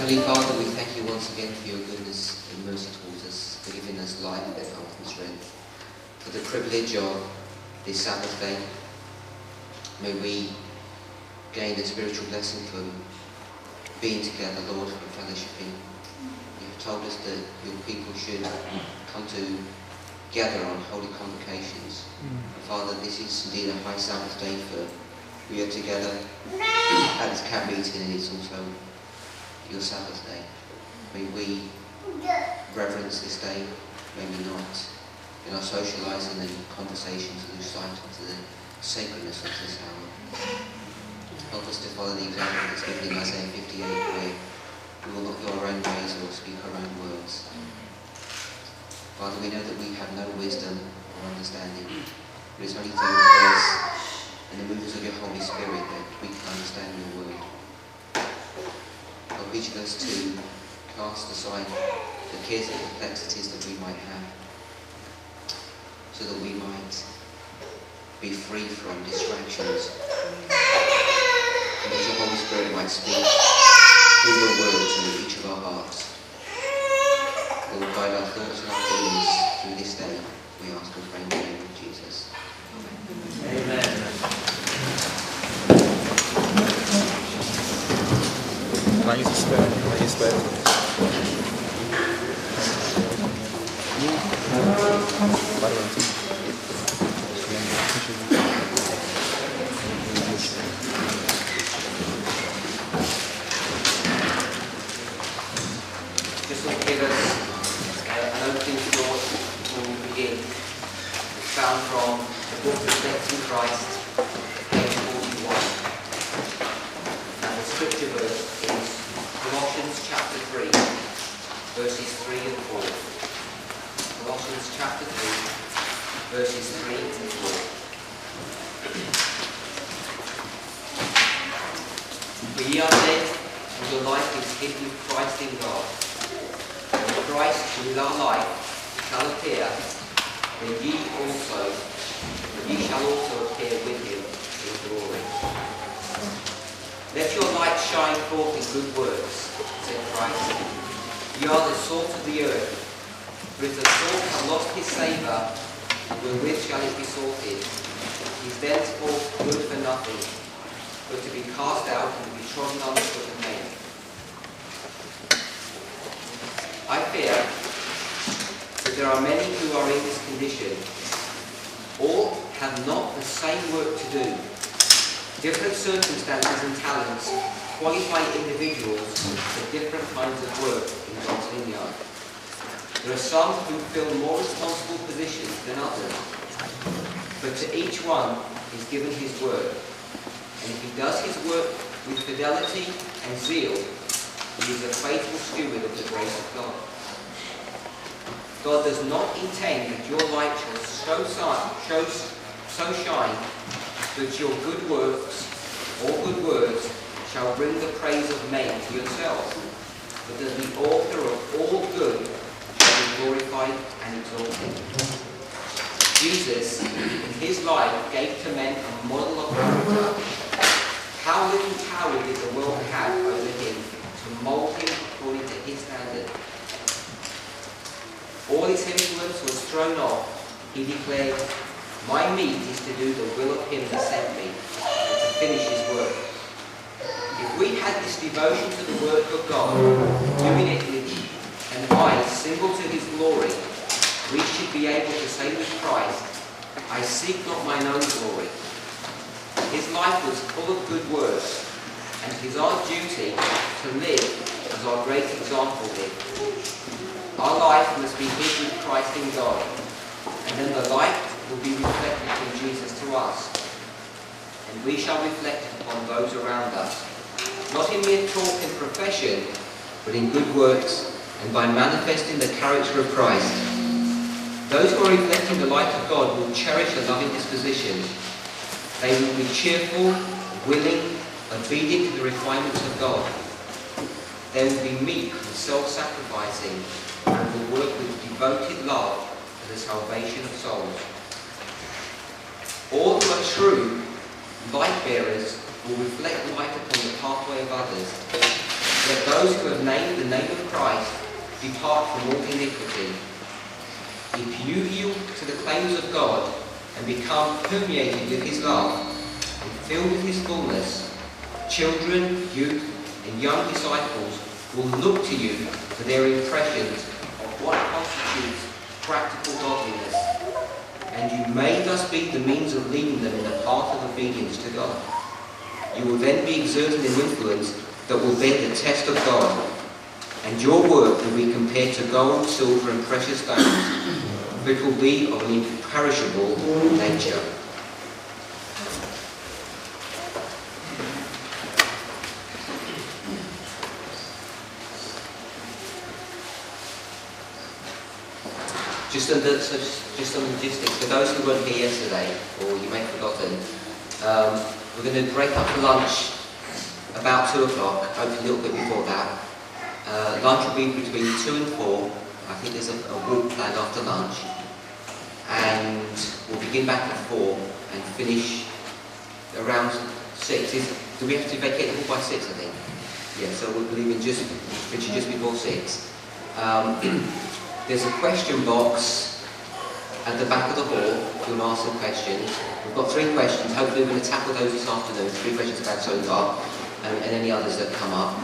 Heavenly Father, we thank you once again for your goodness and mercy towards us, for giving us life and health and strength, for the privilege of this Sabbath day. May we gain a spiritual blessing from being together, Lord, and fellowshipping. You have told us that your people should come together on holy convocations. And Father, this is indeed a high Sabbath day for we are together at this camp meeting, and it's also your Sabbath day. May we reverence this day, maybe not in our socialising and conversations lose sight of the sacredness of this hour. Help us to follow the example that's given in Isaiah 58, where we will not go our own ways or speak our own words. Father, we know that we have no wisdom or understanding, but it's only through your grace and the movements of your Holy Spirit that we can understand your word. Help each of us to cast aside the cares and complexities that we might have, so that we might be free from distractions, and that your Holy Spirit might speak through your word to each of our hearts. Lord, guide our thoughts and our feelings through this day. We ask and pray in the name of Jesus. Amen. Mais esperto. Just want to give us an opening thought before we begin. It's found from the book Reflecting Christ, page 41. And the scripture verse is Colossians chapter 3, verses 3 and 4. Colossians chapter 3, verses 3 and 4. For ye are dead, and your life is hid with Christ in God. When Christ, who is our life, shall appear, then ye shall also appear with him in glory. Let your light shine forth in good works, said Christ. Ye are the salt of the earth. For if the salt have lost his savour, wherewith shall it be salted? It is thenceforth good for nothing, but to be cast out and to be trodden under foot of men. I fear that there are many who are in this condition. All have not the same work to do. Different circumstances and talents qualify individuals for different kinds of work in God's vineyard. There are some who fill more responsible positions than others, but to each one is given his work, and if he does his work with fidelity and zeal, he is a faithful steward of the grace of God. God does not intend that your light shall so shine that your good works or good words shall bring the praise of men to yourselves, but that the author of all good shall be glorified and exalted. Jesus, in his life, gave to men a model of character. How little power did the world have over him to mould him according to his standard? All his influence was thrown off. He declared, "My meat is to do the will of him that sent me, and to finish his work." If we had this devotion to the work of God, doing it with an eye single to his glory, we should be able to say with Christ, "I seek not mine own glory." His life was full of good works, and it is our duty to live as our great example lived. Our life must be hid with Christ in God, and then the light will be reflected from Jesus to us, and we shall reflect it upon those around us, not in mere talk and profession, but in good works and by manifesting the character of Christ. Those who are reflecting the light of God will cherish a loving disposition. They will be cheerful, willing, obedient to the requirements of God. They will be meek and self-sacrificing, and will work with devoted love for the salvation of souls. All who are true light bearers will reflect light upon the pathway of others. let those who have named the name of Christ depart from all iniquity. If you yield to the claims of God and become permeated with his love and filled with his fullness, children, youth, and young disciples will look to you for their impressions of what constitutes practical godliness, and you may thus be the means of leading them in the path of obedience to God. You will then be exerting an influence that will bear the test of God, and your work will be compared to gold, silver, and precious stones, for it will be of an imperishable nature. Just some logistics. For those who weren't here yesterday, or you may have forgotten, we're going to break up for lunch about 2 o'clock, hopefully a little bit before that. Lunch will be between 2 and 4. I think there's a walk planned after lunch. And we'll begin back at 4 and finish around 6. Do we have to vacate the hall by 6, I think? Yeah, so we'll be leaving just before 6. There's a question box at the back of the hall if you want to ask some questions. We've got 3 questions. Hopefully we're going to tackle those this afternoon. 3 questions about Sogar and any others that come up.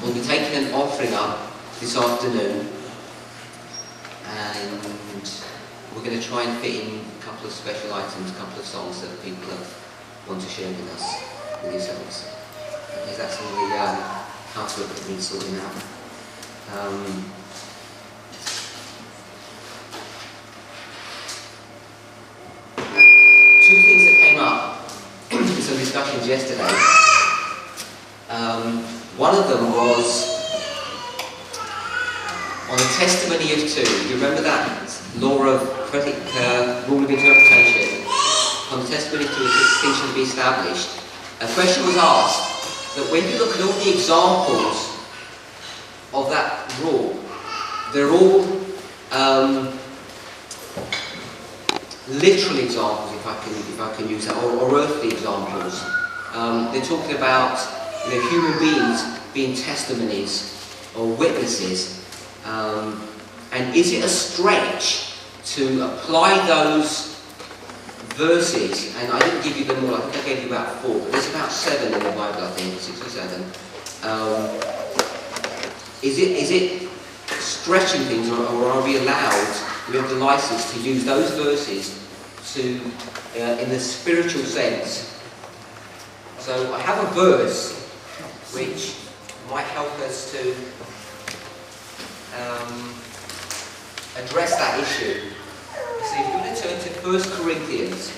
We'll be taking an offering up this afternoon, and we're going to try and fit in a couple of special items, a couple of songs that people want to share with us, with yourselves. Is that some of the housework that needs sorting out? 2 things that came up in some discussions yesterday. One of them was on the testimony of 2. You remember that law of rule of interpretation? On the testimony of 2, a distinction to be established. A question was asked that when you look at all the examples of that rule, they're all literal examples, if I can use that, or earthly examples. They're talking about human beings being testimonies or witnesses. And is it a stretch to apply those verses? And I didn't give you them all. I think I gave you about 4, but there's about 7 in the Bible. I think 6 or 7. Is it stretching things, or are we allowed, we have the license to use those verses to, in the spiritual sense? So I have a verse which might help us to address that issue. So if we're going to turn to 1 Corinthians.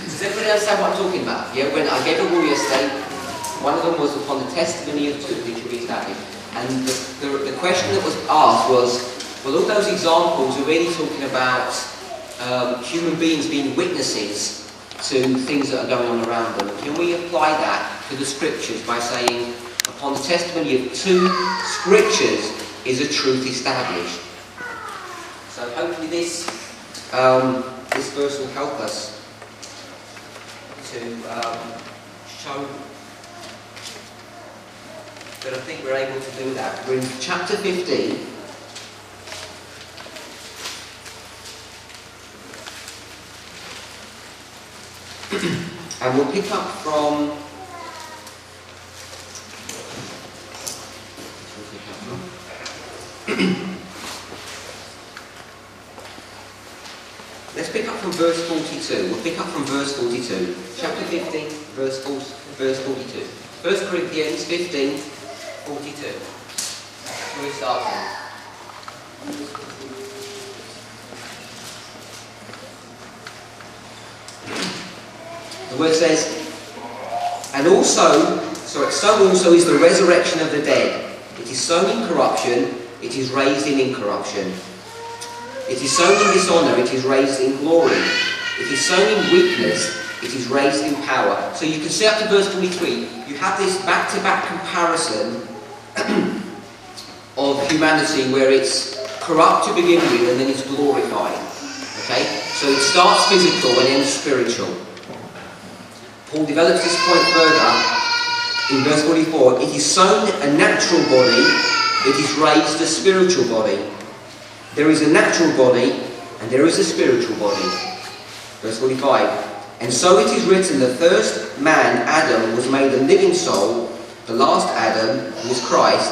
Does everybody understand what I'm talking about? Yeah, when I gave a rule yesterday, one of them was upon the testimony of 2 which will be established. And the question that was asked was, well, all those examples are really talking about human beings being witnesses to things that are going on around them. Can we apply that to the scriptures by saying, upon the testimony of 2 scriptures is a truth established? So hopefully this verse will help us to show that I think we're able to do that. We're in chapter 15. And we'll pick up from let's pick up from verse 42. We'll pick up from verse 42. Chapter 15, verse 42. 1 Corinthians 15, 42. That's where we start from. The word says, so also is the resurrection of the dead. It is sown in corruption, it is raised in incorruption. It is sown in dishonour, it is raised in glory. It is sown in weakness, it is raised in power. So you can see up to verse 23, you have this back-to-back comparison of humanity where it's corrupt to begin with and then it's glorified. Okay? So it starts physical and ends spiritual. Paul develops this point further in verse 44, it is sown a natural body, it is raised a spiritual body. There is a natural body, and there is a spiritual body. Verse 45, and so it is written, the first man, Adam, was made a living soul, the last Adam, who was Christ,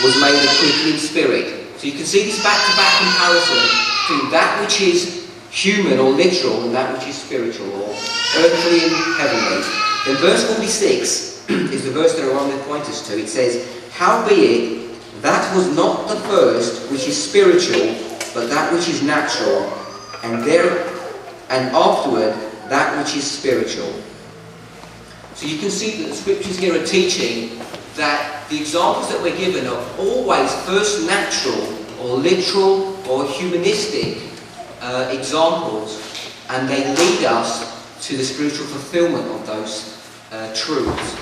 was made a quickening spirit. So you can see this back-to-back comparison between that which is human or literal and that which is spiritual or earthly and heavenly. Then verse 46 is the verse that I want to point us to. It says, howbeit, that was not the first which is spiritual, but that which is natural, and afterward that which is spiritual. So you can see that the scriptures here are teaching that the examples that we're given are always first natural or literal or humanistic examples, and they lead us to the spiritual fulfillment of those truths.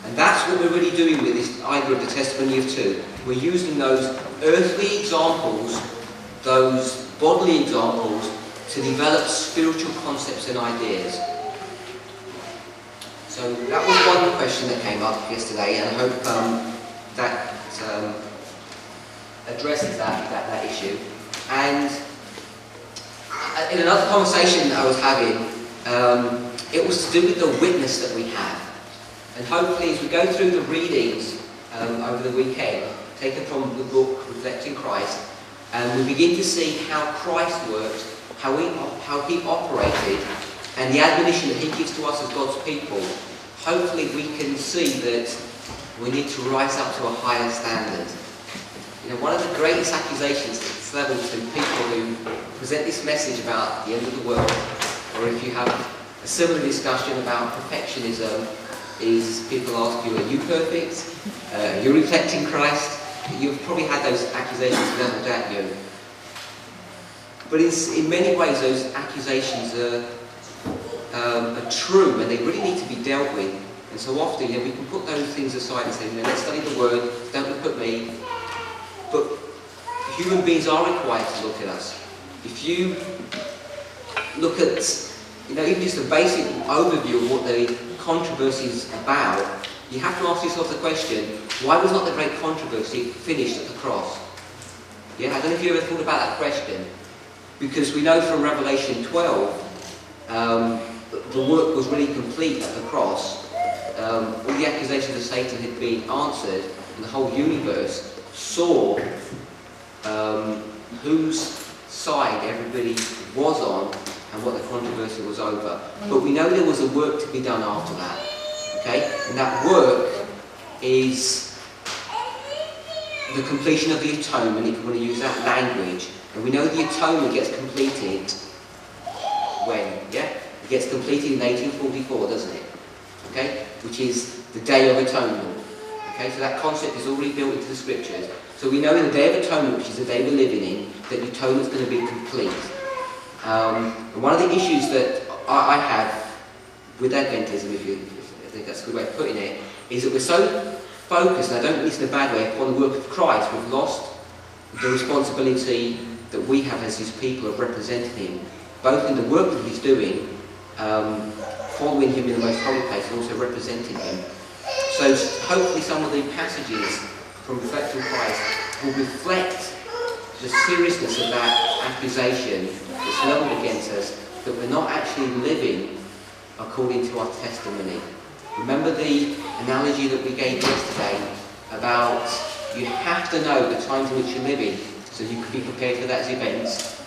And that's what we're really doing with this idea of the testimony of two. We're using those earthly examples, those bodily examples, to develop spiritual concepts and ideas. So that was one question that came up yesterday, and I hope that addresses that issue. And in another conversation that I was having, it was to do with the witness that we have. And hopefully as we go through the readings over the weekend, taken from the book Reflecting Christ, and we begin to see how Christ worked, how he operated, and the admonition that he gives to us as God's people, hopefully we can see that we need to rise up to a higher standard. You know, one of the greatest accusations that's leveled to people who present this message about the end of the world, or if you have a similar discussion about perfectionism, is people ask you, are you perfect? Are you reflecting Christ? You've probably had those accusations leveled at you. But in many ways those accusations are true, and they really need to be dealt with. And so often, we can put those things aside and say, let's study the Word, don't look at me. But human beings are required to look at us. If you look at, even just a basic overview of what the controversy is about, you have to ask yourself the question, why was not the great controversy finished at the cross? Yeah, I don't know if you ever thought about that question. Because we know from Revelation 12, the work was really complete at the cross. All the accusations of Satan had been answered, and the whole universe saw whose side everybody was on and what the controversy was over. But we know there was a work to be done after that. Okay? And that work is the completion of the atonement, if you want to use that language. And we know the atonement gets completed when? Yeah? It gets completed in 1844, doesn't it? Okay? Which is the Day of Atonement. Okay? So that concept is already built into the scriptures. So we know in the Day of Atonement, which is the day we're living in, that the atonement is going to be complete. And one of the issues that I have with Adventism, if I think that's a good way of putting it, is that we're so focused, and I don't mean this in a bad way, upon the work of Christ, we've lost the responsibility that we have as his people of representing him, both in the work that he's doing, following him in the most holy place, and also representing him. So hopefully some of the passages from Reflecting Christ will reflect the seriousness of that accusation that's leveled against us, that we're not actually living according to our testimony. Remember the analogy that we gave yesterday about you have to know the times in which you're living so you can be prepared for those events.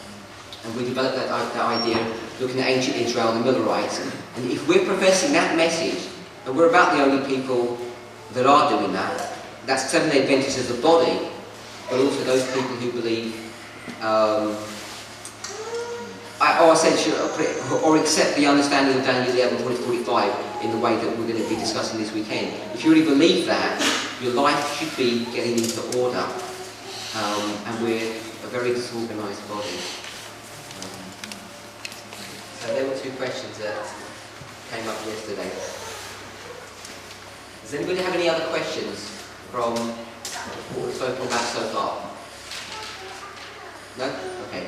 And we developed that idea looking at ancient Israel and the Millerites. And if we're professing that message, and we're about the only people that are doing that, that's Seventh-day Adventists as a body, but also those people who believe or accept the understanding of Daniel 11:40-45 in the way that we're going to be discussing this weekend. If you really believe that, your life should be getting into order, and we're a very disorganised body. So there were two questions that came up yesterday. Does anybody have any other questions from what we've spoken about so far? No? Okay.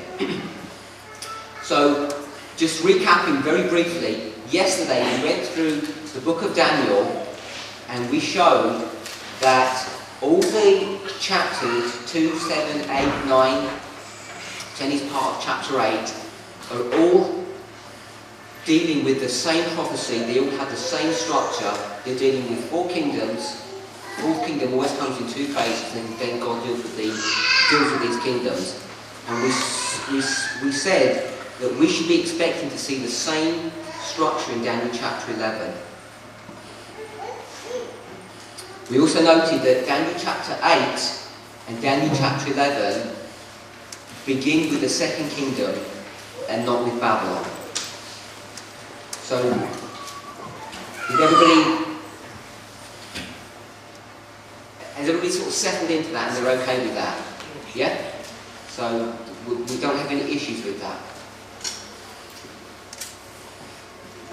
So, just recapping very briefly, yesterday we went through the book of Daniel, and we showed that all the chapters 2, 7, 8, 9, 10 is part of chapter 8, are all dealing with the same prophecy. They all have the same structure. They're dealing with four kingdoms. Fourth kingdom always comes in two phases, and then God deals with these kingdoms. And we said that we should be expecting to see the same structure in Daniel chapter 11. We also noted that Daniel chapter 8 and Daniel chapter 11 begin with the second kingdom and not with Babylon. So, has everybody sort of settled into that and they're okay with that? Yeah? So, we don't have any issues with that.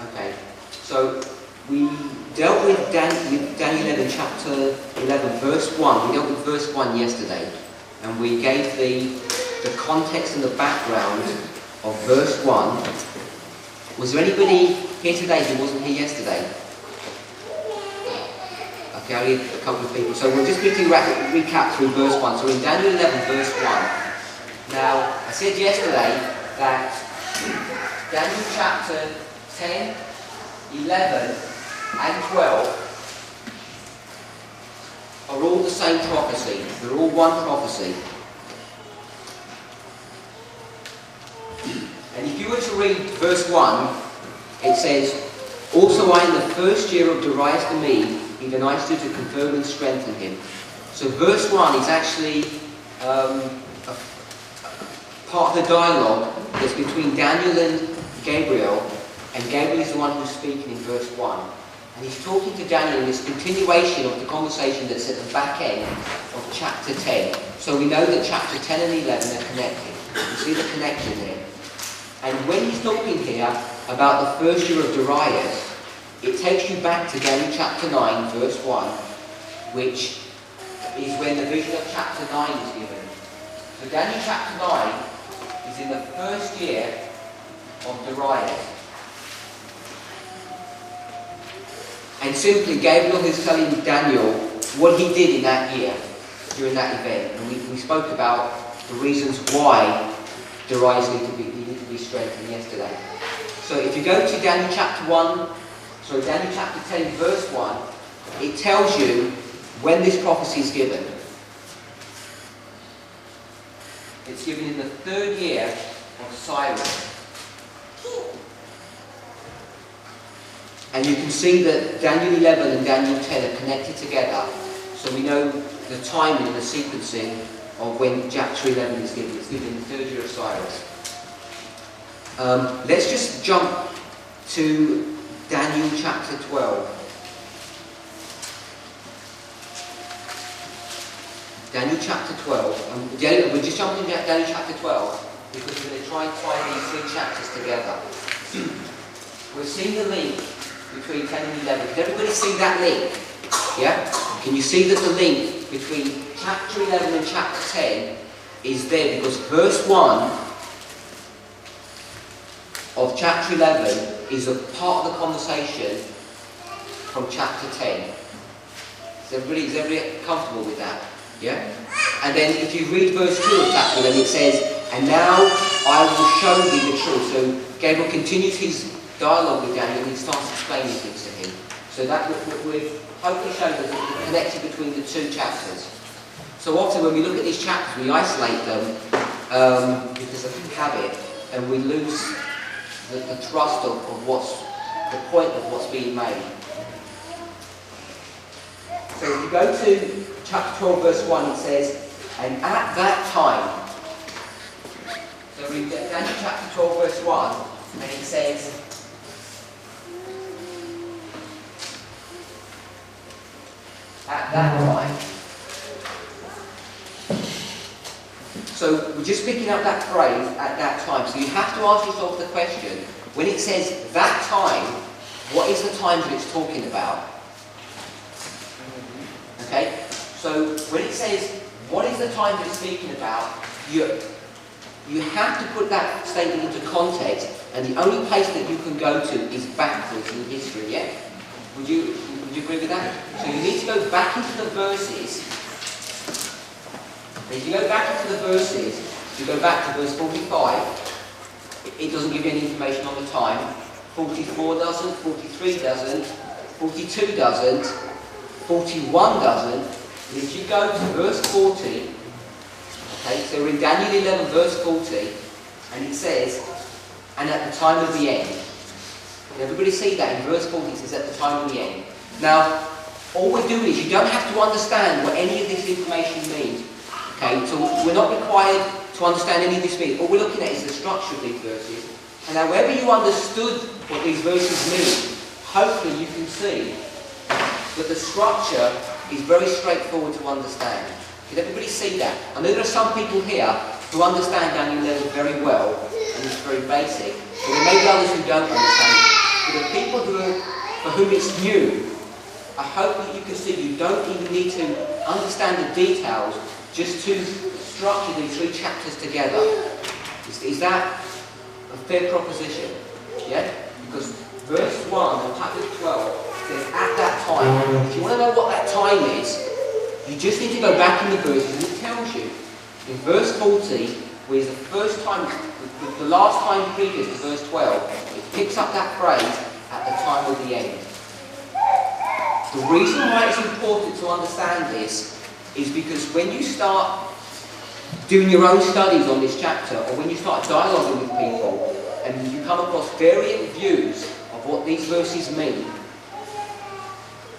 Okay. So, we dealt with Daniel 11, chapter 11, verse 1. We dealt with verse 1 yesterday. And we gave the context and the background of verse 1. Was there anybody here today who wasn't here yesterday? Okay, only a couple of people. So we'll just quickly recap through verse 1. So in Daniel 11, verse 1. Now, I said yesterday that Daniel chapter 10, 11, and 12 are all the same prophecy. They're all one prophecy. And if you were to read verse 1, it says, "Also I in the first year of Darius the Mede, he denies you to confirm and strengthen him." So verse 1 is actually a part of the dialogue that's between Daniel and Gabriel is the one who's speaking in verse 1. And he's talking to Daniel in this continuation of the conversation that's at the back end of chapter 10. So we know that chapter 10 and 11 are connected. You see the connection there. And when he's talking here about the first year of Darius, it takes you back to Daniel chapter 9, verse 1, which is when the vision of chapter 9 is given. So Daniel chapter 9 is in the first year of Darius. And simply, Gabriel is telling Daniel what he did in that year, during that event. And we spoke about the reasons why Darius needed to be strengthened yesterday. So if you go to Daniel chapter 10, verse 1, it tells you when this prophecy is given. It's given in the third year of Cyrus. And you can see that Daniel 11 and Daniel 10 are connected together. So we know the timing and the sequencing of when chapter 11 is given. It's given in the third year of Cyrus. Let's just jump to Daniel chapter 12. Daniel chapter 12. We're just jumping to Daniel chapter 12 because we're going to try and tie these three chapters together. We've seen the link between 10 and 11. Can everybody see that link? Yeah? Can you see that the link between chapter 11 and chapter 10 is there because verse 1 of chapter 11 is a part of the conversation from chapter 10. Is everybody comfortable with that? Yeah? And then if you read verse 2 of chapter 11, it says, "And now I will show thee the truth." So Gabriel continues his dialogue with Daniel and he starts explaining things to him. So that we've hopefully shown that there's a connection between the two chapters. So often when we look at these chapters, we isolate them because of habit, and we lose the trust of what's the point of what's being made. So if you go to chapter 12, verse 1, it says, "And at that time," so read Daniel chapter 12, verse 1, and it says, "At that time." So we're just picking up that phrase, "at that time." So you have to ask yourself the question, when it says that time, what is the time that it's talking about? Okay? So when it says, what is the time that it's speaking about, you have to put that statement into context, and the only place that you can go to is backwards in history, yeah? Would you agree with that? So you need to go back into the verses. And if you go back into the verses, you go back to verse 45, it doesn't give you any information on the time. 44 doesn't, 43 doesn't, 42 doesn't, 41 doesn't. And if you go to verse 40, okay, so we're in Daniel 11 verse 40, and it says, and at the time of the end. And everybody see that in verse 40 it says at the time of the end. Now, all we're doing is, you don't have to understand what any of this information means. Okay, so we're not required to understand any of this means. All we're looking at is the structure of these verses. And however you understood what these verses mean, hopefully you can see that the structure is very straightforward to understand. Can everybody see that? I know there are some people here who understand Daniel 11 very well, and it's very basic, but there may be others who don't understand it. For the people for whom it's new, I hope that you can see you don't even need to understand the details just to structure these 3 chapters together. Is that a fair proposition? Yeah? Because verse 1 of chapter 12 says, at that time. If you want to know what that time is, you just need to go back in the verses and it tells you. In verse 40, where is the first time, the last time previous to verse 12, it picks up that phrase, at the time of the end. The reason why it's important to understand this is because when you start doing your own studies on this chapter, or when you start dialoguing with people, and you come across varying views of what these verses mean,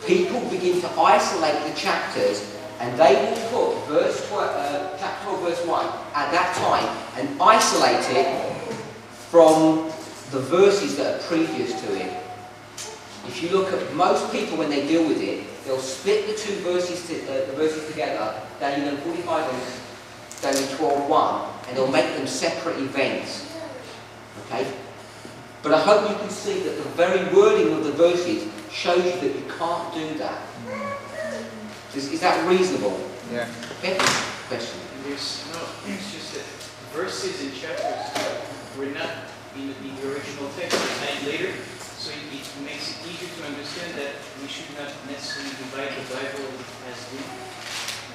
people begin to isolate the chapters, and they will put chapter 12, verse 1, at that time, and isolate it from the verses that are previous to it. If you look at most people when they deal with it, they'll split the 2 verses, the verses together, Daniel 45 and Daniel 12:1, and they'll make them separate events. Okay? But I hope you can see that the very wording of the verses shows you that you can't do that. Is that reasonable? Yeah. Okay? Question? It's just that verses and chapters were not in the original text, they're added later, so it makes it easier to understand that we should not necessarily divide the Bible as we,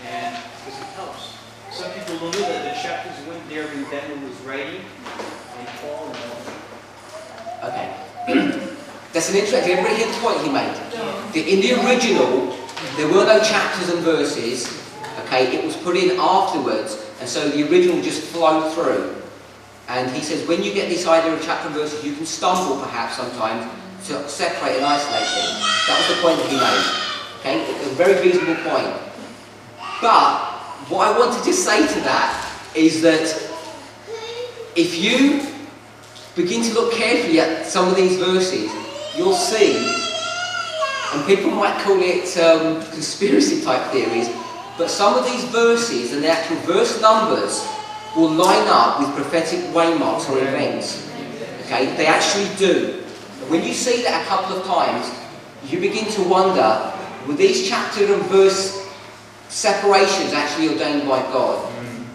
and because it helps. Some people don't know that the chapters went there when Daniel was writing, and Paul and all. Okay. That's an interesting, everybody hear the point he made? In the original, there were no chapters and verses, okay, it was put in afterwards, and so the original just flowed through. And he says, when you get this idea of chapter and verses, you can stumble perhaps sometimes to separate and isolate things. That was the point that he made. Okay, it's a very reasonable point. But what I want to just say to that is that if you begin to look carefully at some of these verses, you'll see, and people might call it conspiracy type theories, but some of these verses and the actual verse numbers will line up with prophetic waymarks or events. Okay, they actually do. When you see that a couple of times, you begin to wonder, were these chapter and verse separations actually ordained by God?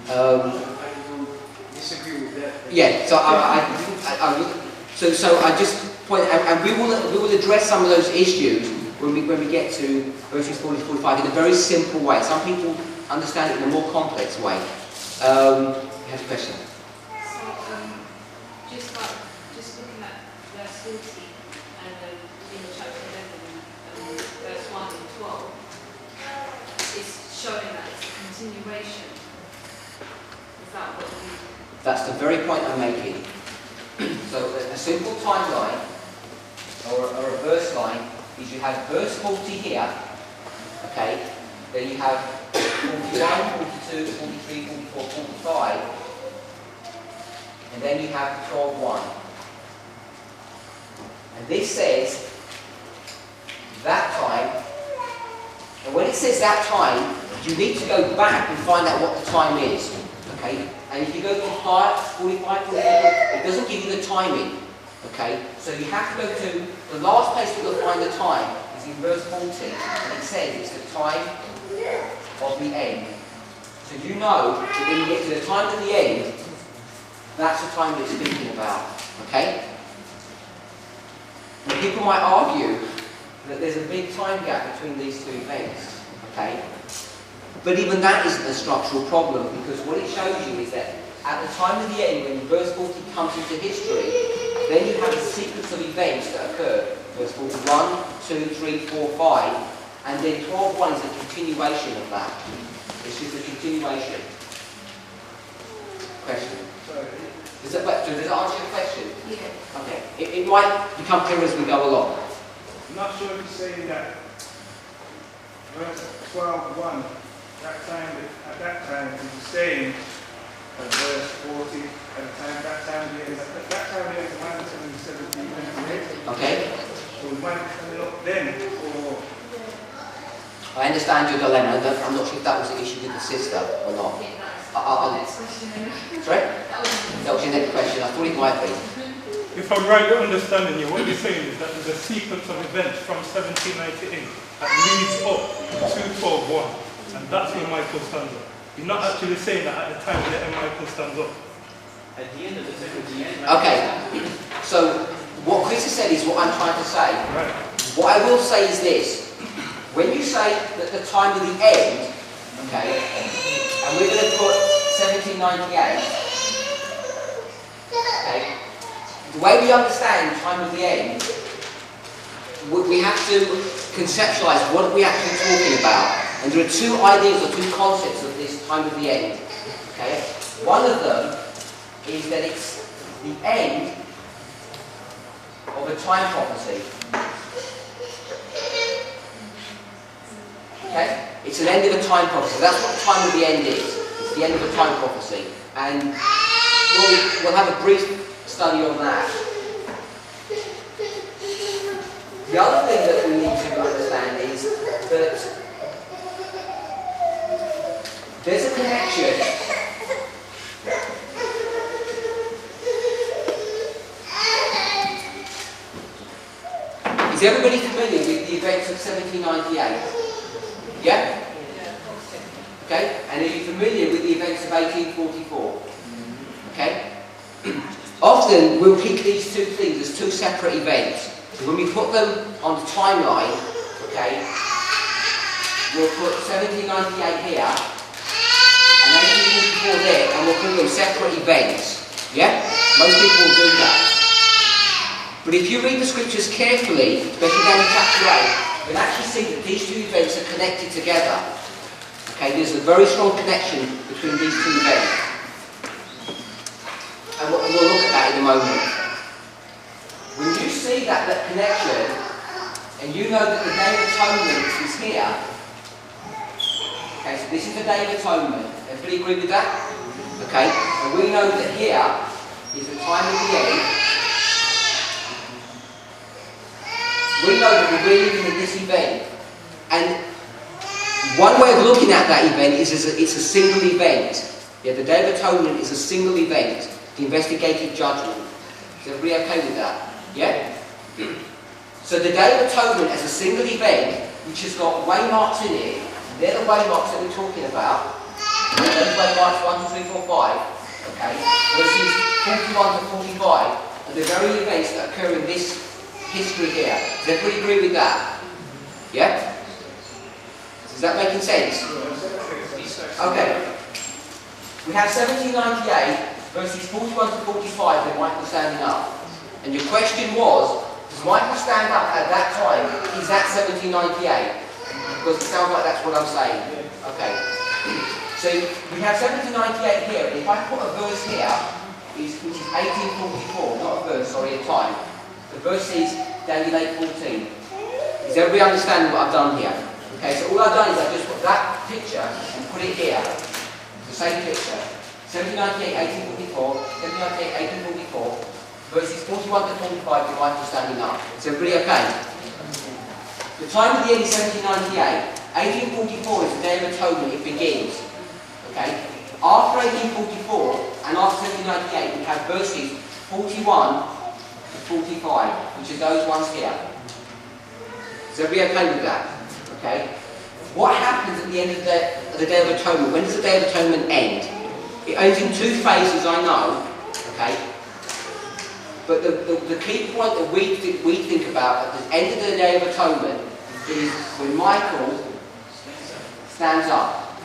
I disagree with that. Yeah, so I just point, and we will address some of those issues when we get to verses 40 to 45 in a very simple way. Some people understand it in a more complex way. You have a question? So, just looking at verse 40 and in chapter 11, verse 1 and 12, it's showing that it's a continuation. Is that what we... That's the very point I'm making. So a simple timeline or a verse line is you have verse 40 here, okay, then you have 41, 42, 43, 44, 45, and then you have 12:1. And this says that time, and when it says that time, you need to go back and find out what the time is, okay? And if you go to 45, 44, it doesn't give you the timing, okay? So you have to go to the last place that you'll find the time is in verse 40, and it says it's the time of the end. So you know that when you get to the time of the end, that's the time that it's speaking about, okay? And people might argue that there's a big time gap between these two events. Okay? But even that isn't a structural problem, because what it shows you is that at the time of the end, when verse 40 comes into history, then you have a sequence of events that occur. Verse 41, 2, 3, 4, 5, and then 12.1 is a continuation of that. It's just a continuation. Question? Does that answer your question? Yeah. Okay. It might become clearer as we go along. I'm not sure if you're saying that verse 12:1, at that time, it was the same as verse 40, that time the man was coming 17 minutes. Okay? So the man coming up then for... I understand your dilemma. I'm not sure if that was an issue with the sister or not. Yeah, that's the next question. Sorry? That Was your next question. I thought it might be. If I'm right in understanding you, what you're saying is that there's a sequence of events from 1798 that leads up to 12.1, and that's where Michael stands up. You're not actually saying that at the time that Michael stands up. At the end of the second, Okay. So what Chris has said is what I'm trying to say. Right. What I will say is this. When you say that the time of the end, okay, and we're going to put 1798, okay, the way we understand time of the end, we have to conceptualize what are we actually talking about. And there are two ideas or two concepts of this time of the end. Okay? One of them is that it's the end of a time prophecy. Okay? It's an end of a time prophecy. That's what the time of the end is. It's the end of a time prophecy. And we'll have a brief study on that. The other thing that we need to understand is that there's a connection Is everybody familiar with the events of 1798? Yeah? Okay? And are you familiar with the events of 1844? Okay? Often we'll keep these two things as two separate events. So when we put them on the timeline, okay, we'll put 1798 here and 1844 there, and we'll call them separate events. Yeah? Most people will do that. But if you read the scriptures carefully, especially down in chapter 8, you'll actually see that these two events are connected together. Okay, there's a very strong connection between these two events. And we'll look at that in a moment. When you see that connection, and you know that the Day of Atonement is here, okay, so this is the Day of Atonement. Everybody agree with that? Okay, and we know that here is the time of the end. We know that we're living in this event, and one way of looking at that event is it's a single event. Yeah, the Day of Atonement is a single event, the investigative judgment. Is everybody okay with that? Yeah? So the Day of Atonement as a single event, which has got waymarks in it, they're the waymarks that we're talking about. Those waymarks 1, 2, 3, 4, 5, okay? Verses 41 to 45 are the very events that occur in this history here. Does everybody agree with that? Yeah? Is that making sense? Okay. We have 1798 verses 41 to 45 with Michael standing up. And your question was, does Michael stand up at that time? Is that 1798? Because it sounds like that's what I'm saying. Okay. So we have 1798 here, and if I put a verse here, which is 1844, not a verse, sorry, a time. The verse is Daniel 8:14. Does everybody understand what I've done here? Okay, so all I've done is I've just put that picture and put it here. The same picture. 1798, 1844, 1798, 1844, verses 41 to 45 with Michael standing up. Is everybody okay? The time of the end is 1798. 1844 is the Day of Atonement, it begins. Okay? After 1844 and after 1798 we have verses 41 to 45, which are those ones here. Is everybody okay with that? Okay? What happens at the end of the Day of Atonement? When does the Day of Atonement end? It ends in two phases, I know. Okay? But the key point that we think about at the end of the Day of Atonement is when Michael stands up.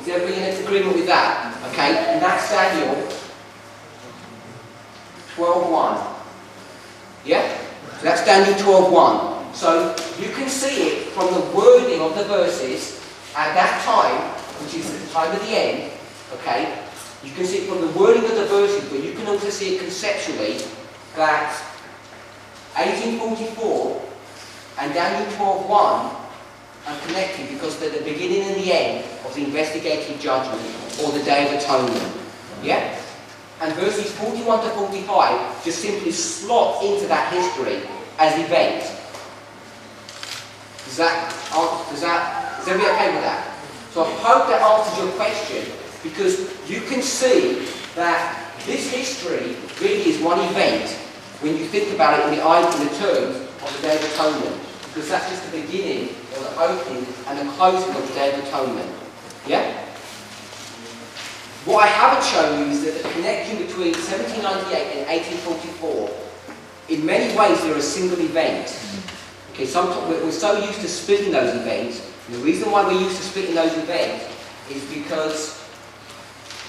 Is everybody in agreement with that? Okay, and that's Daniel 12:1. Yeah? So that's Daniel 12:1. So you can see it from the wording of the verses at that time, which is the time of the end. Okay? You can see it from the wording of the verses, but you can also see it conceptually that 1844 and Daniel 12:1 are connected because they're the beginning and the end of the investigative judgment or the Day of Atonement. Yeah? And verses 41 to 45 just simply slot into that history as events. Is everybody okay with that? So I hope that answers your question, because you can see that this history really is one event when you think about it in the terms of the Day of Atonement, because that's just the beginning or the opening and the closing of the Day of Atonement. Yeah? What I haven't shown you is that the connection between 1798 and 1844, in many ways they're a single event. Okay, sometimes we're so used to splitting those events, and the reason why we're used to splitting those events is because...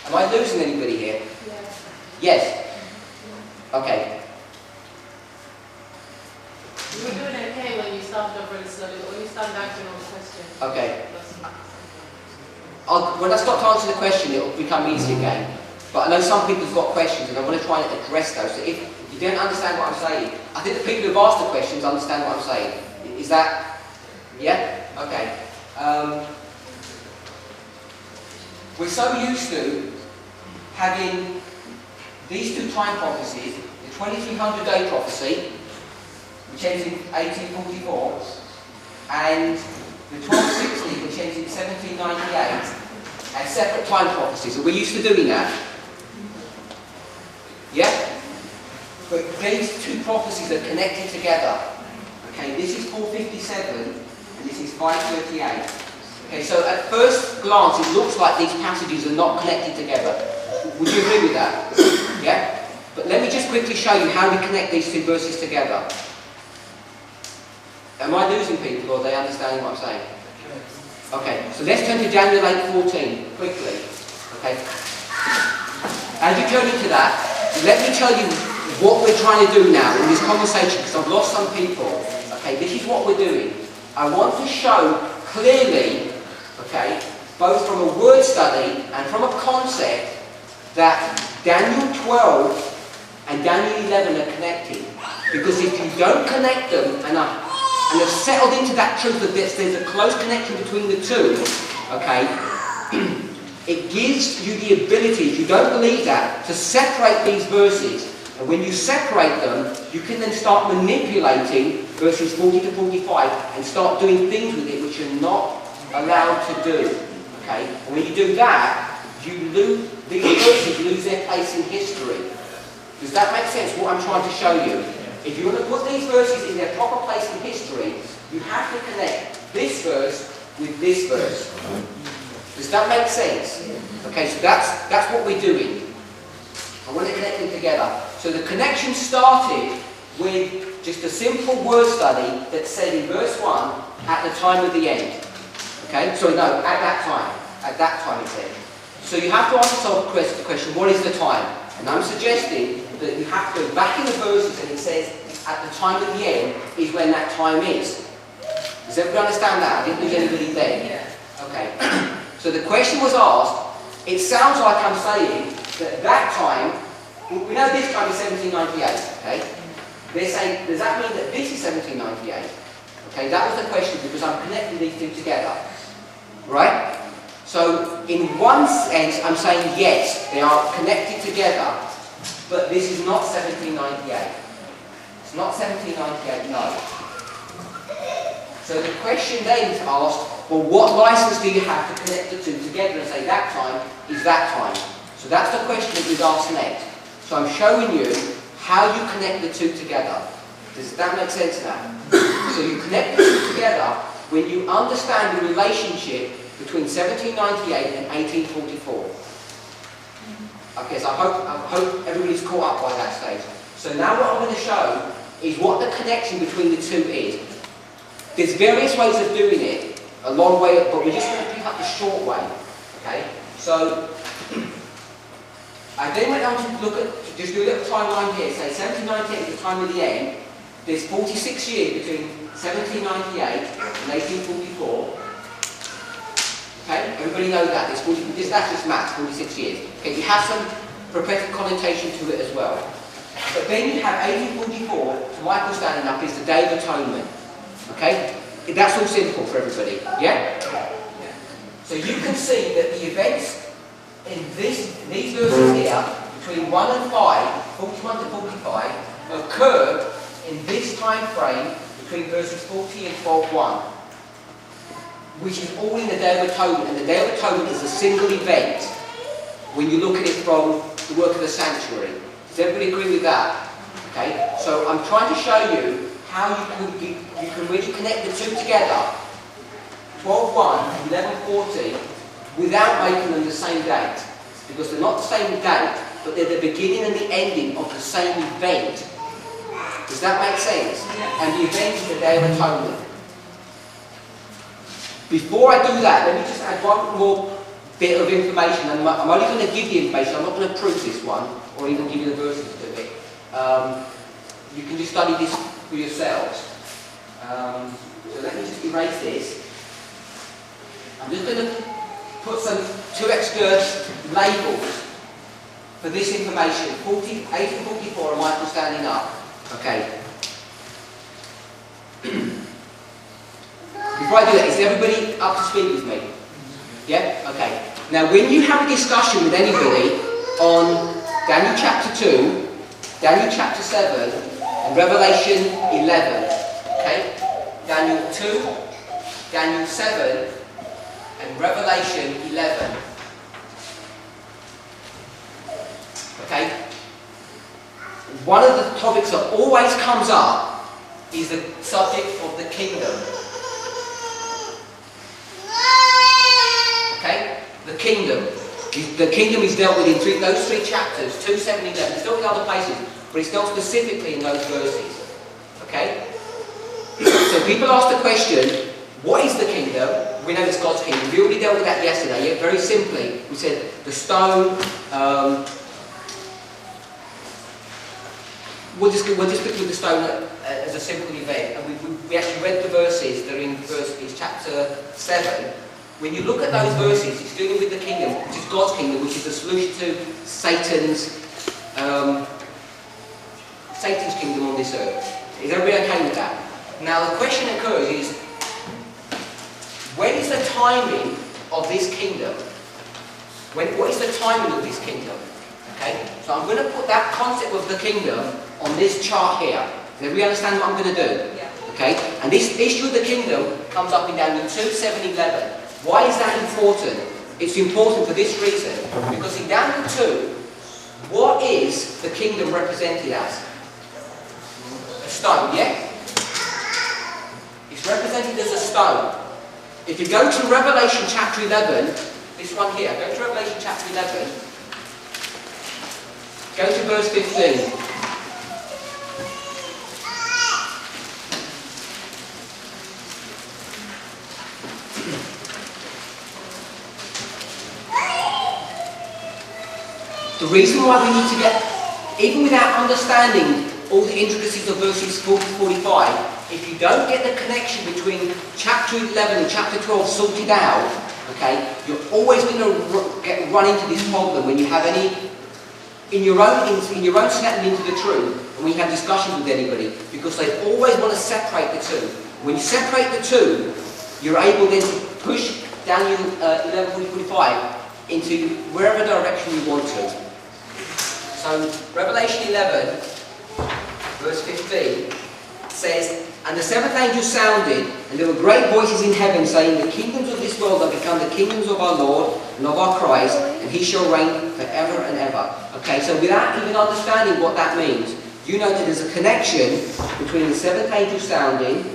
Am I losing anybody here? Yes. Yes? Okay. You were doing okay when you started off really slowly, but when you started answering all the questions. Okay. When I start to answer the question, it will become easy again. But I know some people have got questions, and I want to try and address those. So if you don't understand what I'm saying, I think the people who have asked the questions understand what I'm saying. Is that... Yeah? Okay. We're so used to having these two time prophecies, the 2300-day prophecy, which ends in 1844, and the 1260, which ends in 1798, as separate time prophecies. So we're used to doing that. Yeah? But these two prophecies are connected together. Okay, this is 457, and this is 538. Okay, so at first glance, it looks like these passages are not connected together. Would you agree with that? Yeah? But let me just quickly show you how we connect these two verses together. Am I losing people, or are they understanding what I'm saying? Okay, so let's turn to Daniel 8:14 quickly. Okay. As you turn into that, let me tell you what we're trying to do now in this conversation, because I've lost some people. Okay, this is what we're doing. I want to show clearly, okay, both from a word study and from a concept, that Daniel 12 and Daniel 11 are connected. Because if you don't connect them and have settled into that truth that there's a close connection between the two, okay, it gives you the ability, if you don't believe that, to separate these verses. And when you separate them, you can then start manipulating verses 40 to 45 and start doing things with it which you're not allowed to do. Okay? And when you do that, these verses lose their place in history. Does that make sense, what I'm trying to show you? If you want to put these verses in their proper place in history, you have to connect this verse with this verse. Does that make sense? Okay, so that's what we're doing. I want to connect them together. So the connection started with just a simple word study that said in verse 1, at the time of the end. Okay, so no, at that time. At that time it said. So you have to ask yourself the question, what is the time? And I'm suggesting that you have to go back in the verses and it says at the time of the end is when that time is. Does everybody understand that? I didn't lose anybody there. Okay. So the question was asked, it sounds like I'm saying that time, we know this time is 1798, okay? They're saying, does that mean that this is 1798? Okay, that was the question because I'm connecting these two together. Right? So, in one sense, I'm saying yes, they are connected together, but this is not 1798. It's not 1798, no. So the question then is asked, well, what license do you have to connect the two together and say that time is that time? So that's the question that we've asked next. So I'm showing you how you connect the two together. Does that make sense now? So you connect the two together when you understand the relationship between 1798 and 1844. Okay, so I hope everybody's caught up by that stage. So now what I'm going to show is what the connection between the two is. There's various ways of doing it, a long way, but we're just going to pick up the short way. Okay? So, I then went on to look at, just do a little timeline here, say 1798 is the time of the end. There's 46 years between 1798 and 1844. Okay, everybody knows that. That's just maths, 46 years. Okay, you have some prophetic connotation to it as well. But then you have 1844 to Michael standing up is the Day of Atonement. Okay, that's all simple for everybody. Yeah? So you can see that the events in these verses here, between 1 and 5, 41 to 45, occurred in this time frame between verses 40 and 12:1, which is all in the Day of Atonement. And the Day of Atonement is a single event when you look at it from the work of the sanctuary. Does everybody agree with that? Okay, so I'm trying to show you how you can really connect the two together, 12:1 and 11:40, without making them the same date. Because they're not the same date, but they're the beginning and the ending of the same event. Does that make sense? Yeah. And the event is the Day of Atonement. Before I do that, let me just add one more bit of information. And I'm only going to give the information, I'm not going to prove this one, or even give you the verses to it. You can just study this for yourselves. So let me just erase this. I'm just going to put two extra labels for this information. 1844 and Michael standing up. Okay. Before I do that, is everybody up to speed with me? Yeah? Okay. Now when you have a discussion with anybody on Daniel chapter 2, Daniel chapter 7, and Revelation 11, okay? Daniel 2, Daniel 7, and Revelation 11. Okay? One of the topics that always comes up is the subject of the kingdom. Okay? The kingdom. The kingdom is dealt with in those three chapters, 2, 7, 11. It's dealt with other places, but it's dealt specifically in those verses. Okay? So people ask the question, what is the kingdom? We know it's God's kingdom. We already dealt with that yesterday. Yeah? Very simply, we said the stone. We'll just pick with the stone as a simple event. And we actually read the verses that are in chapter 7. When you look at those verses, it's dealing with the kingdom, which is God's kingdom, which is the solution to Satan's kingdom on this earth. Is everybody okay with that? Now the question occurs is, when is the timing of this kingdom? What is the timing of this kingdom? Okay, so I'm going to put that concept of the kingdom on this chart here. Does everybody understand what I'm going to do? Yeah. Okay, and this issue of the kingdom comes up in Daniel 2, 7, 11. Why is that important? It's important for this reason. Because in Daniel 2, what is the kingdom represented as? A stone, yeah? It's represented as a stone. If you go to Revelation chapter 11, this one here, go to Revelation chapter 11, go to verse 15. The reason why we need to get, even without understanding all the intricacies of verses 40 to 45, if you don't get the connection between chapter 11 and chapter 12 sorted out, okay, you're always going to run into this problem when you have any, in your own settling into the truth, and when you have discussions with anybody, because they always want to separate the two. When you separate the two, you're able then to push Daniel 11, 40, 45 into wherever direction you want to. So Revelation 11, verse 15, says, "And the seventh angel sounded, and there were great voices in heaven saying, the kingdoms of this world are become the kingdoms of our Lord and of our Christ, and he shall reign forever and ever." Okay, so without even understanding what that means, you know that there's a connection between the seventh angel sounding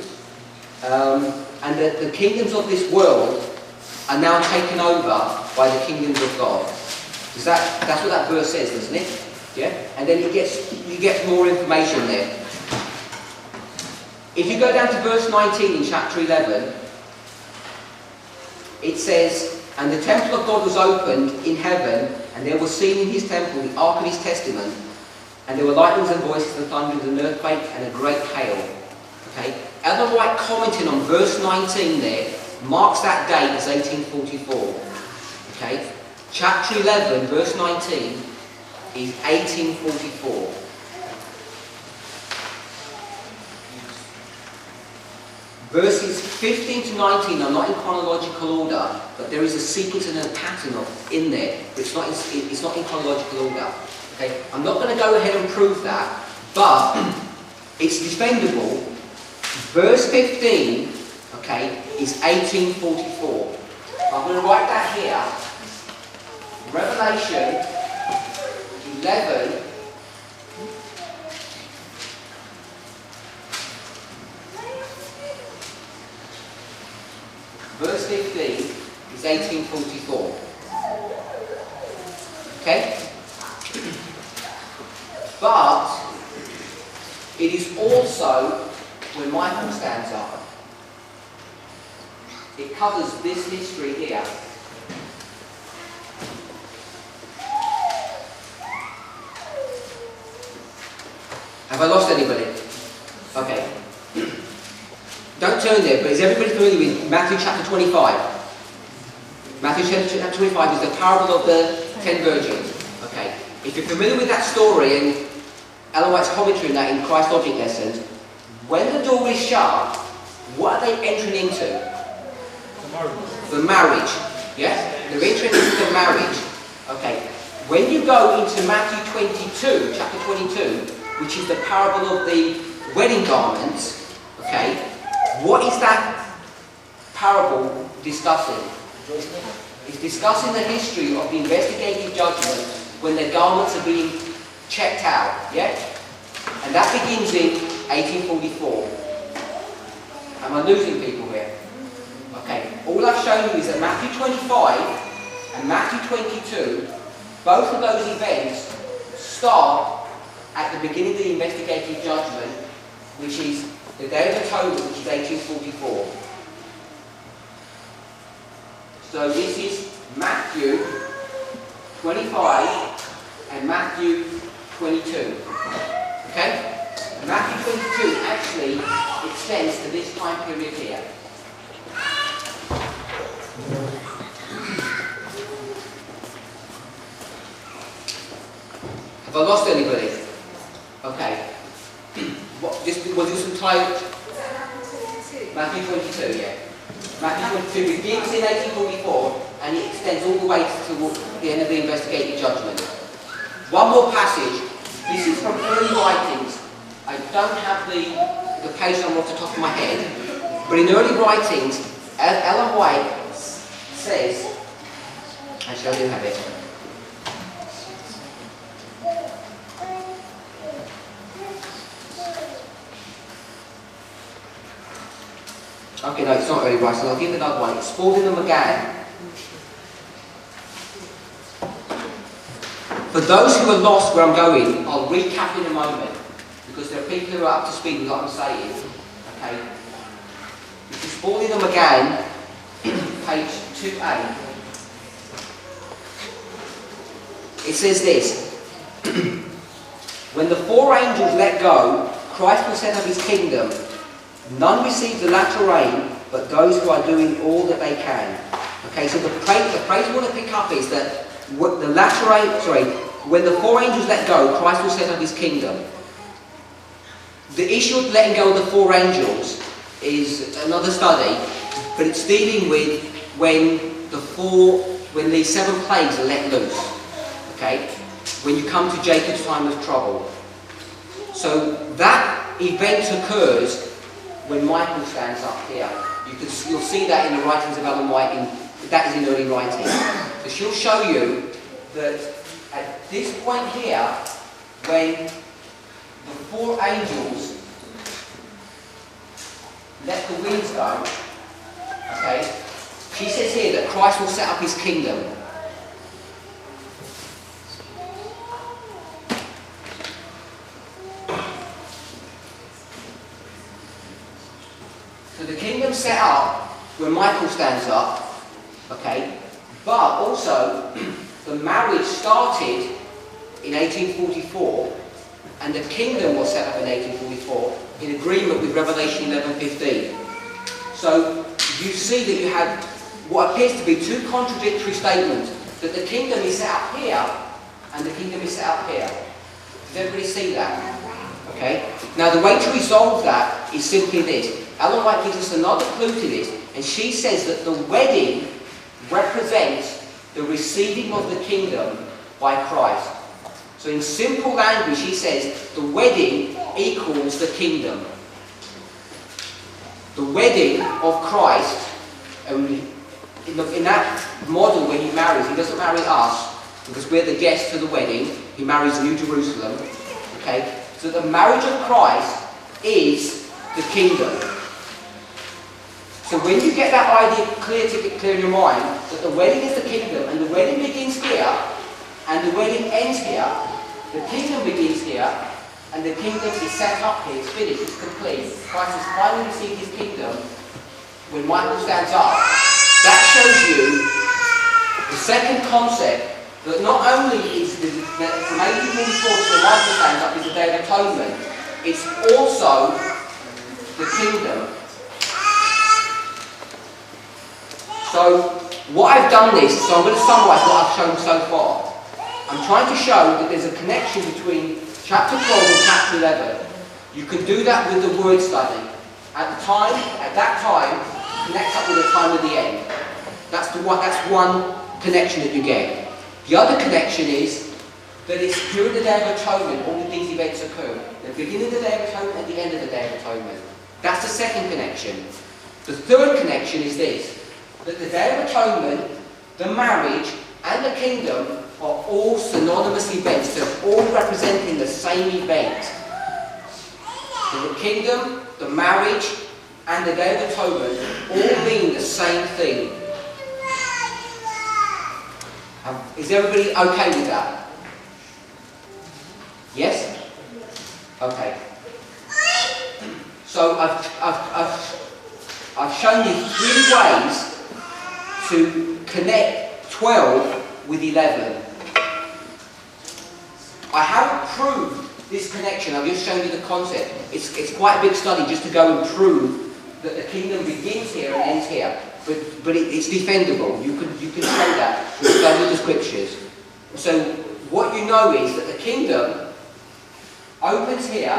and that the kingdoms of this world are now taken over by the kingdoms of God. That's what that verse says, doesn't it? Yeah? And then you get more information there. If you go down to verse 19 in chapter 11, it says, "And the temple of God was opened in heaven, and there was seen in his temple the ark of his testament, and there were lightnings and voices and thunderings and an earthquake and a great hail." Okay? Ellen White commenting on verse 19 there marks that date as 1844. Okay? Chapter 11, verse 19 is 1844. Verses 15 to 19 are not in chronological order, but there is a sequence and a pattern in there. But it's not in chronological order. Okay? I'm not going to go ahead and prove that, but it's defendable. Verse 15, okay, is 1844. I'm going to write that here. Revelation 11. Verse 15 is 1844. Okay? But it is also when Michael stands up. It covers this history here. Have I lost anybody? Okay. Don't turn there, but is everybody familiar with Matthew chapter 25? Matthew chapter 25 is the parable of the 10 virgins. Okay. If you're familiar with that story and Ellen White's commentary on that in Christ Logic lessons, when the door is shut, what are they entering into? The marriage. Yes? They're entering into the marriage. Okay. When you go into Matthew 22, chapter 22, which is the parable of the wedding garments, okay, what is that parable discussing? It's discussing the history of the investigative judgment when the garments are being checked out, yeah? And that begins in 1844. Am I losing people here? Okay, all I've shown you is that Matthew 25 and Matthew 22, both of those events start at the beginning of the investigative judgment, which is the Day of Atonement, which is 1844. So this is Matthew 25 and Matthew 22. Okay? And Matthew 22 actually extends to this time period here. Have I lost anybody? Okay. Was this some time? Matthew 22, yeah. Matthew 22 begins in 1844 and it extends all the way to the end of the investigative judgment. One more passage. This is from early writings. I don't have the page number off the top of my head, but in early writings, Ellen White says, actually I do have it. Okay, no, it's not early writings. I'll give another one. It's Spalding and McGann. For those who are lost where I'm going, I'll recap in a moment, because there are people who are up to speed with what I'm saying. Okay? This is Spalding and McGann, page 2A. It says this: when the four angels let go, Christ will set up his kingdom. None receive the latter rain, but those who are doing all that they can. Okay, so the phrase we want to pick up is that the latter rain, when the four angels let go, Christ will set up his kingdom. The issue of letting go of the four angels is another study, but it's dealing with when the seven plagues are let loose. Okay, when you come to Jacob's time of trouble. So that event occurs when Michael stands up here. You'll see that in the writings of Ellen White, that is in early writing. So she'll show you that at this point here, when the four angels let the winds go, okay, she says here that Christ will set up his kingdom. So the kingdom's set up when Michael stands up, okay? But also, the marriage started in 1844, and the kingdom was set up in 1844 in agreement with Revelation 11:15. So you see that you have what appears to be two contradictory statements, that the kingdom is set up here and the kingdom is set up here. Does everybody see that? Okay? Now the way to resolve that is simply this. Ellen White gives us another clue to this, and she says that the wedding represents the receiving of the kingdom by Christ. So in simple language, she says the wedding equals the kingdom. The wedding of Christ, in that model where he marries, he doesn't marry us because we're the guests to the wedding. He marries New Jerusalem. Okay? So the marriage of Christ is the kingdom. So when you get that idea clear in your mind, that the wedding is the kingdom, and the wedding begins here, and the wedding ends here, the kingdom begins here, and the kingdom is set up here, it's finished, it's complete. Christ has finally received his kingdom when Michael stands up. That shows you the second concept, that not only is that from 1844 to when Michael stands up is the Day of Atonement, it's also the kingdom. So, what I've done this, so I'm going to summarise what I've shown so far. I'm trying to show that there's a connection between chapter 12 and chapter 11. You can do that with the word study. At that time, connect up with the time of the end. That's one connection that you get. The other connection is that it's during the Day of Atonement all of these events occur. The beginning of the Day of Atonement and the end of the Day of Atonement. That's the second connection. The third connection is this. That the Day of Atonement, the marriage, and the kingdom are all synonymous events. They're all representing the same event. So the kingdom, the marriage, and the Day of Atonement all mean the same thing. Is everybody okay with that? Yes? Okay. So I've shown you 3 ways to connect 12 with 11. I haven't proved this connection, I've just shown you the concept. It's quite a big study just to go and prove that the kingdom begins here and ends here. But it's defendable. You can show that through studying the scriptures. So what you know is that the kingdom opens here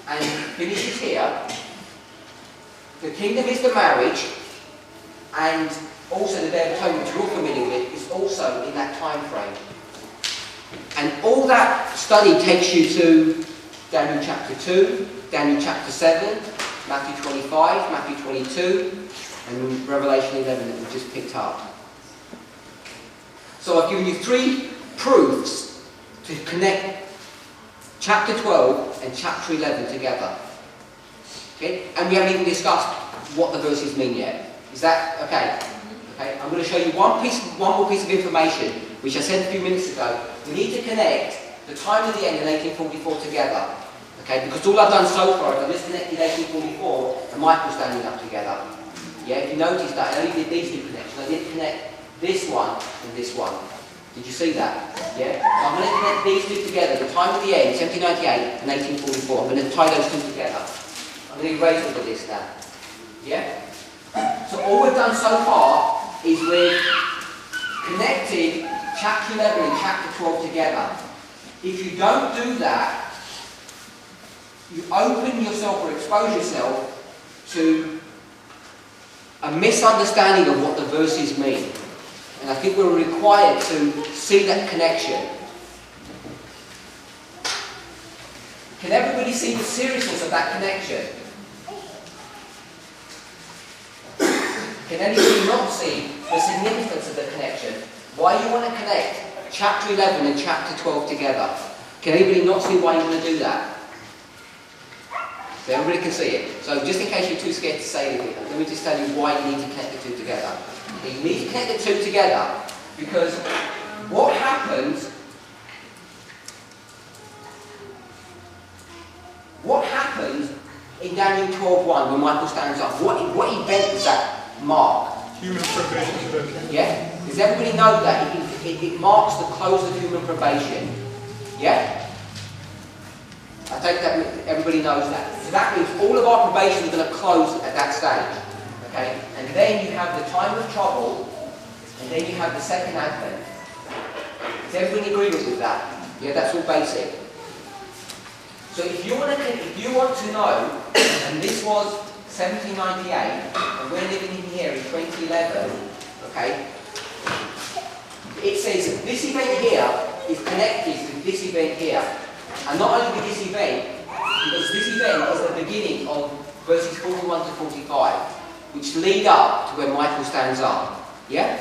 and finishes here. The kingdom is the marriage, and also the Day of Atonement, which you're familiar with, is also in that time frame. And all that study takes you to Daniel chapter 2, Daniel chapter 7, Matthew 25, Matthew 22, and Revelation 11 that we've just picked up. So I've given you 3 proofs to connect chapter 12 and chapter 11 together. Okay? And we haven't even discussed what the verses mean yet. Is that okay? Okay, I'm going to show you one more piece of information, which I said a few minutes ago. We need to connect the time of the end and 1844 together. Okay, because all I've done so far is I've just connected 1844 and Michael standing up together. Yeah, if you notice that, I only did these 2 connections. I didn't connect this one and this one. Did you see that? Yeah? So I'm going to connect these 2 together, the time of the end, 1798 and 1844. I'm going to tie those 2 together. I'm going to erase all of this now. Yeah? So all we've done so far is we've connected chapter 11 and chapter 12 together. If you don't do that, you open yourself or expose yourself to a misunderstanding of what the verses mean. And I think we're required to see that connection. Can everybody see the seriousness of that connection? Can anybody not see the significance of the connection? Why you want to connect chapter 11 and chapter 12 together? Can anybody not see why you want to do that? So everybody can see it. So just in case you're too scared to say anything, let me just tell you why you need to connect the 2 together. You need to connect the 2 together because what happens in Daniel 12:1 when Michael stands up, what event does that mark? Human probation. Yeah? Does everybody know that? It marks the close of human probation. Yeah? I take that everybody knows that. So that means all of our probation is going to close at that stage. Okay? And then you have the time of trouble, and then you have the second advent. Does everybody agree with that? Yeah, that's all basic. So if you want to know, and this was 1798, and we're living in here in 2011, okay? It says this event here is connected to this event here. And not only with this event, because this event is the beginning of verses 41 to 45, which lead up to when Michael stands up. Yeah?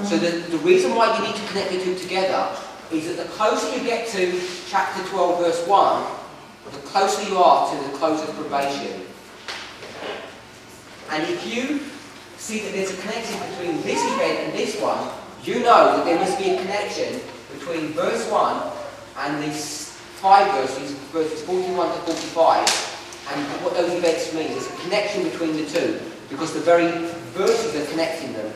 So the reason why you need to connect the two together is that the closer you get to chapter 12, verse 1, the closer you are to the close of probation. And if you see that there's a connection between this event and this one, you know that there must be a connection between verse 1 and these 5 verses, verses 41 to 45, and what those events mean. There's a connection between the two, because the very verses are connecting them.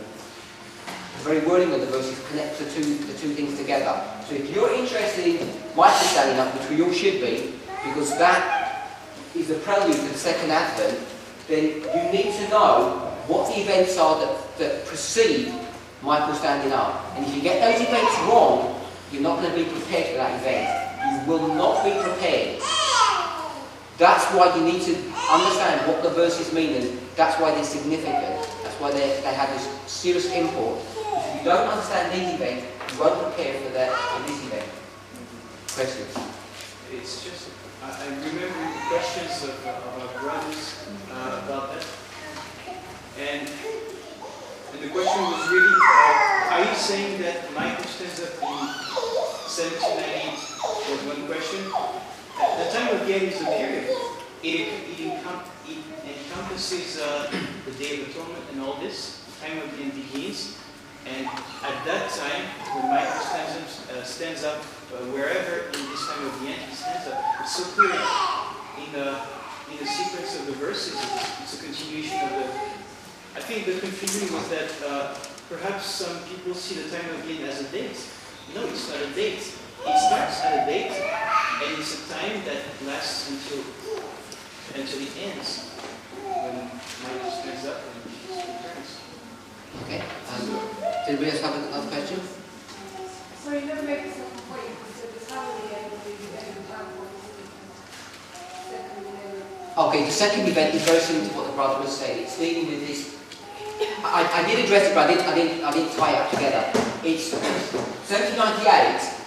The very wording of the verses connects the two things together. So if you're interested in Michael standing up, which we all should be, because that is the prelude to the second advent, then you need to know what the events are that precede Michael standing up. And if you get those events wrong, you're not going to be prepared for that event. You will not be prepared. That's why you need to understand what the verses mean, and that's why they're significant. That's why they have this serious import. If you don't understand these events, you won't prepare for this event. Questions? It's just, I remember questions of our brothers about that. And the question was really, are you saying that Michael stands up in 1798 was one question? The time of the end is a period. It encompasses the Day of Atonement and all this. The time of the end begins. And at that time, when Michael stands up wherever in this time of the end, he stands up. It's so clear in the sequence of the verses. It's a continuation of the... I think the confusion was that perhaps some people see the time of the end as a date. No, it's not a date. It starts at a date, and it's a time that lasts until it ends, when Michael stands up and Jesus returns. Okay. Did we else have another question? So you never make this a point, so the time of the end will be the end of time for the second event. Okay, the second event is very similar to what the brother was saying. It's dealing with this. I did address it, but I didn't tie it up together. It's 1798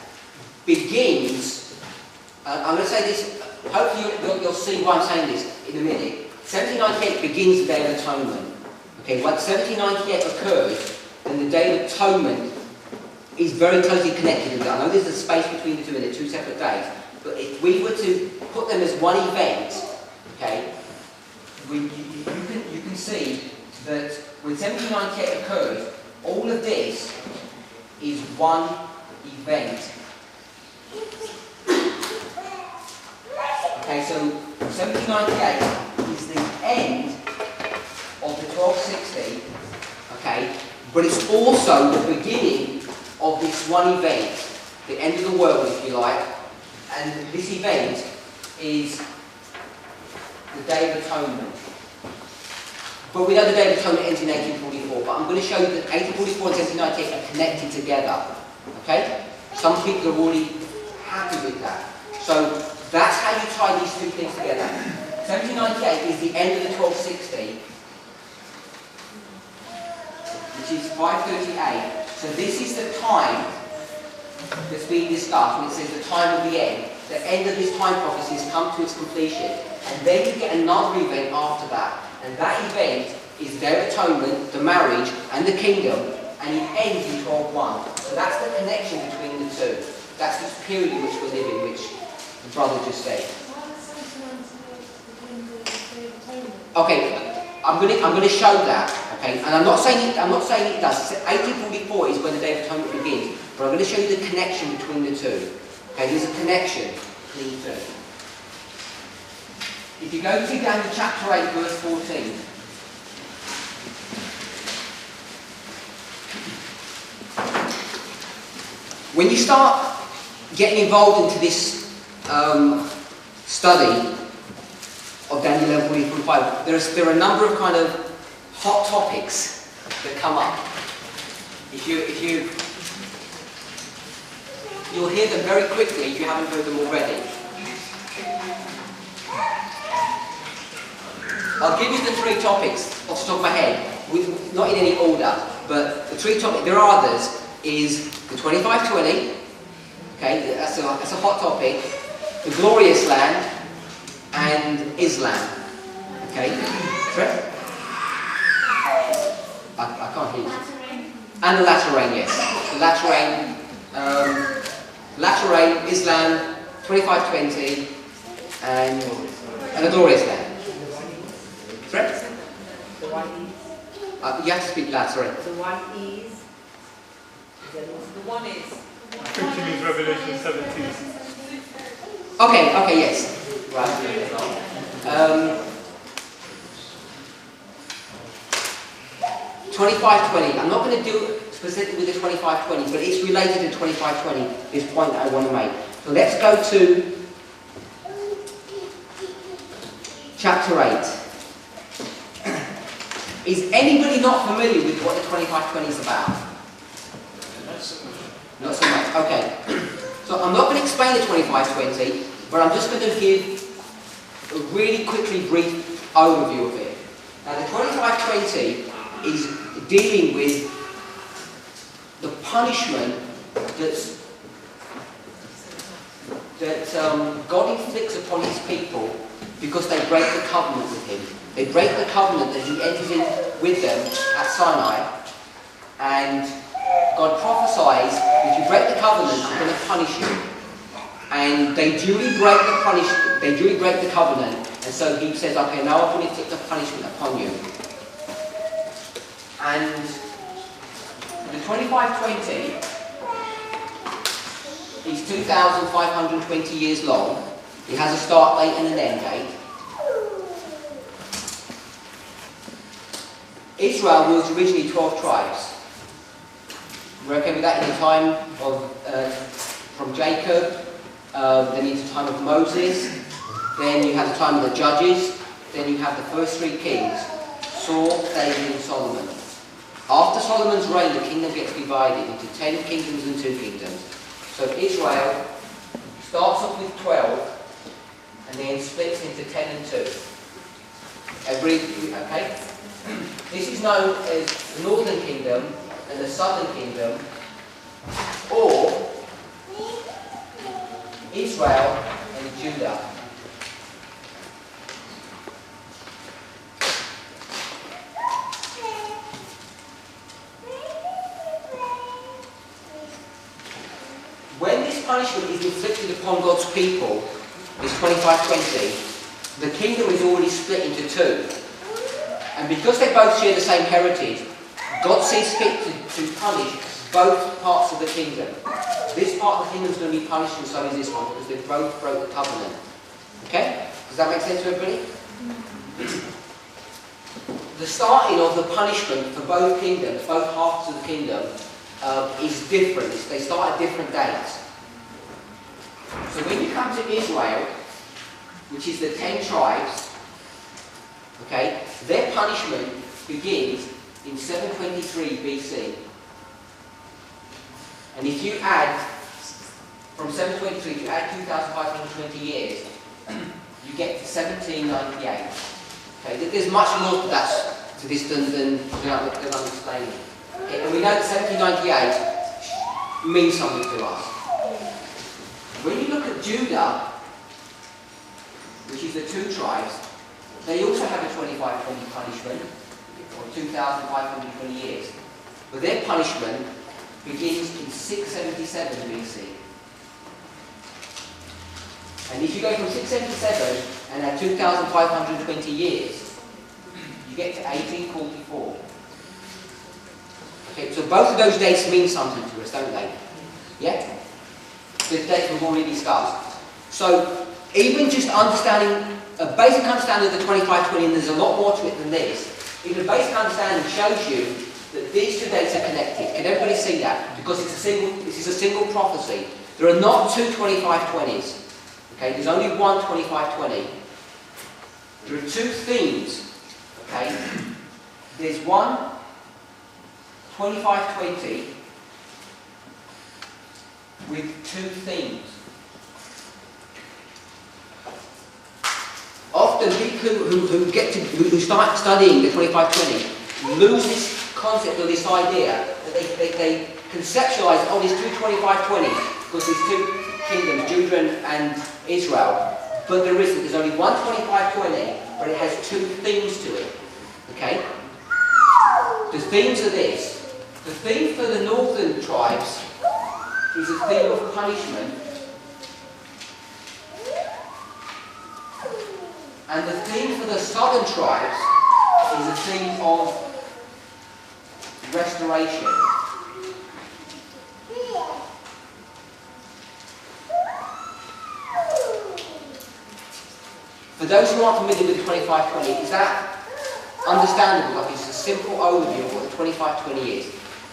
begins. I'm going to say this. Hopefully you'll see why I'm saying this in a minute. 1798 begins the Day of Atonement. Okay, once 1798 occurs, then the Day of Atonement is very closely connected with it. I know there's a space between the two and they're two separate days, but if we were to put them as one event, okay, you can see that when 1798 occurs, all of this is one event. Okay, so 1798 is the end of the 1260, okay, but it's also the beginning of this one event, the end of the world, if you like, and this event is the Day of Atonement. But we know the Day of Atonement ends in 1844, but I'm going to show you that 1844 and 1798 are connected together, okay? Some people are already happy with that. So that's how you tie these two things together. 1798 is the end of the 1260, which is 538. So this is the time that's being discussed when it says the time of the end. The end of this time prophecy has come to its completion. And then you get another event after that. And that event is the Day of Atonement, the marriage, and the kingdom, and it ends in 12:1. So that's the connection between the two. That's this period in which we're living, which the brother just said. Okay, I'm going to show that. Okay, and I'm not saying it does. 1844 is when the Day of Atonement begins, but I'm going to show you the connection between the two. Okay, there's a connection between the two. If you go to Daniel chapter 8, verse 14. When you start getting involved into this study of Daniel 11, 45, there are a number of kind of hot topics that come up. You'll hear them very quickly if you haven't heard them already. I'll give you the 3 topics off the top of my head, not in any order, but the 3 topics, there are others, is the 2520, okay, that's a hot topic, the glorious land, and Islam, okay, correct? I can't hear you. And the latter rain, yes. The latter rain, Islam, 2520, and the glorious land. Correct? The one is. You have to speak loud, sorry. The one is. The one is. I think she means Revelation 17. Okay, yes. Right. 2520. I'm not going to do specifically with the 2520, but it's related to 2520, this point that I want to make. So let's go to chapter 8. Is anybody not familiar with what the 2520 is about? Not so much. Okay. So I'm not going to explain the 2520, but I'm just going to give a really quickly brief overview of it. Now the 2520 is dealing with the punishment that God inflicts upon his people because they break the covenant with him. They break the covenant that he enters in with them at Sinai, and God prophesies, if you break the covenant, I'm going to punish you. And they duly break the covenant, and so he says, okay, now I'm going to take the punishment upon you. And the 2520 is 2,520 years long. It has a start date and an end date. Israel was originally 12 tribes. We're okay with that in the time of, from Jacob, then into the time of Moses, then you have the time of the judges, then you have the first 3 kings, Saul, David and Solomon. After Solomon's reign, the kingdom gets divided into 10 kingdoms and 2 kingdoms. So Israel starts off with 12 and then splits into 10 and 2. Okay? This is known as the Northern Kingdom and the Southern Kingdom, or Israel and Judah. When this punishment is inflicted upon God's people, this 2520, the kingdom is already split into 2. And because they both share the same heritage, God sees fit to punish both parts of the kingdom. This part of the kingdom is going to be punished, and so is this one, because they both broke the covenant. Okay? Does that make sense to everybody? The starting of the punishment for both kingdoms, both halves of the kingdom, is different. They start at different dates. So when you come to Israel, which is the 10 tribes, okay, their punishment begins in 723 BC. And if you add, from 723, if you add 2,520 years, you get to 1798. Okay, there's much more to this than I'm explaining. Okay, and we know that 1798 means something to us. When you look at Judah, which is the 2 tribes, they also have a 2520 punishment, or 2,520 years. But their punishment begins in 677 BC. And if you go from 677 and add 2,520 years, you get to 1844. Okay, so both of those dates mean something to us, don't they? Yeah? The dates we've already discussed. So even just understanding a basic understanding of the 25-20, and there's a lot more to it than this. Even a basic understanding shows you that these two dates are connected. Can everybody see that? Because this is a single prophecy. There are not two 25-20s. Okay, there's only one 25-20. There are two themes. Okay, there's one 25-20 with two themes. Often people who start studying the 25-20 lose this concept or this idea that they conceptualize, oh, there's two 25-20 because there's two kingdoms, Judah and Israel. But there isn't. There's only one 25-20, but it has two themes to it. Okay? The themes are this. The theme for the northern tribes is a theme of punishment. And the theme for the southern tribes is a theme of restoration. For those who aren't familiar with the 25-20, is that understandable? Like it's a simple overview of what the 25-20 is.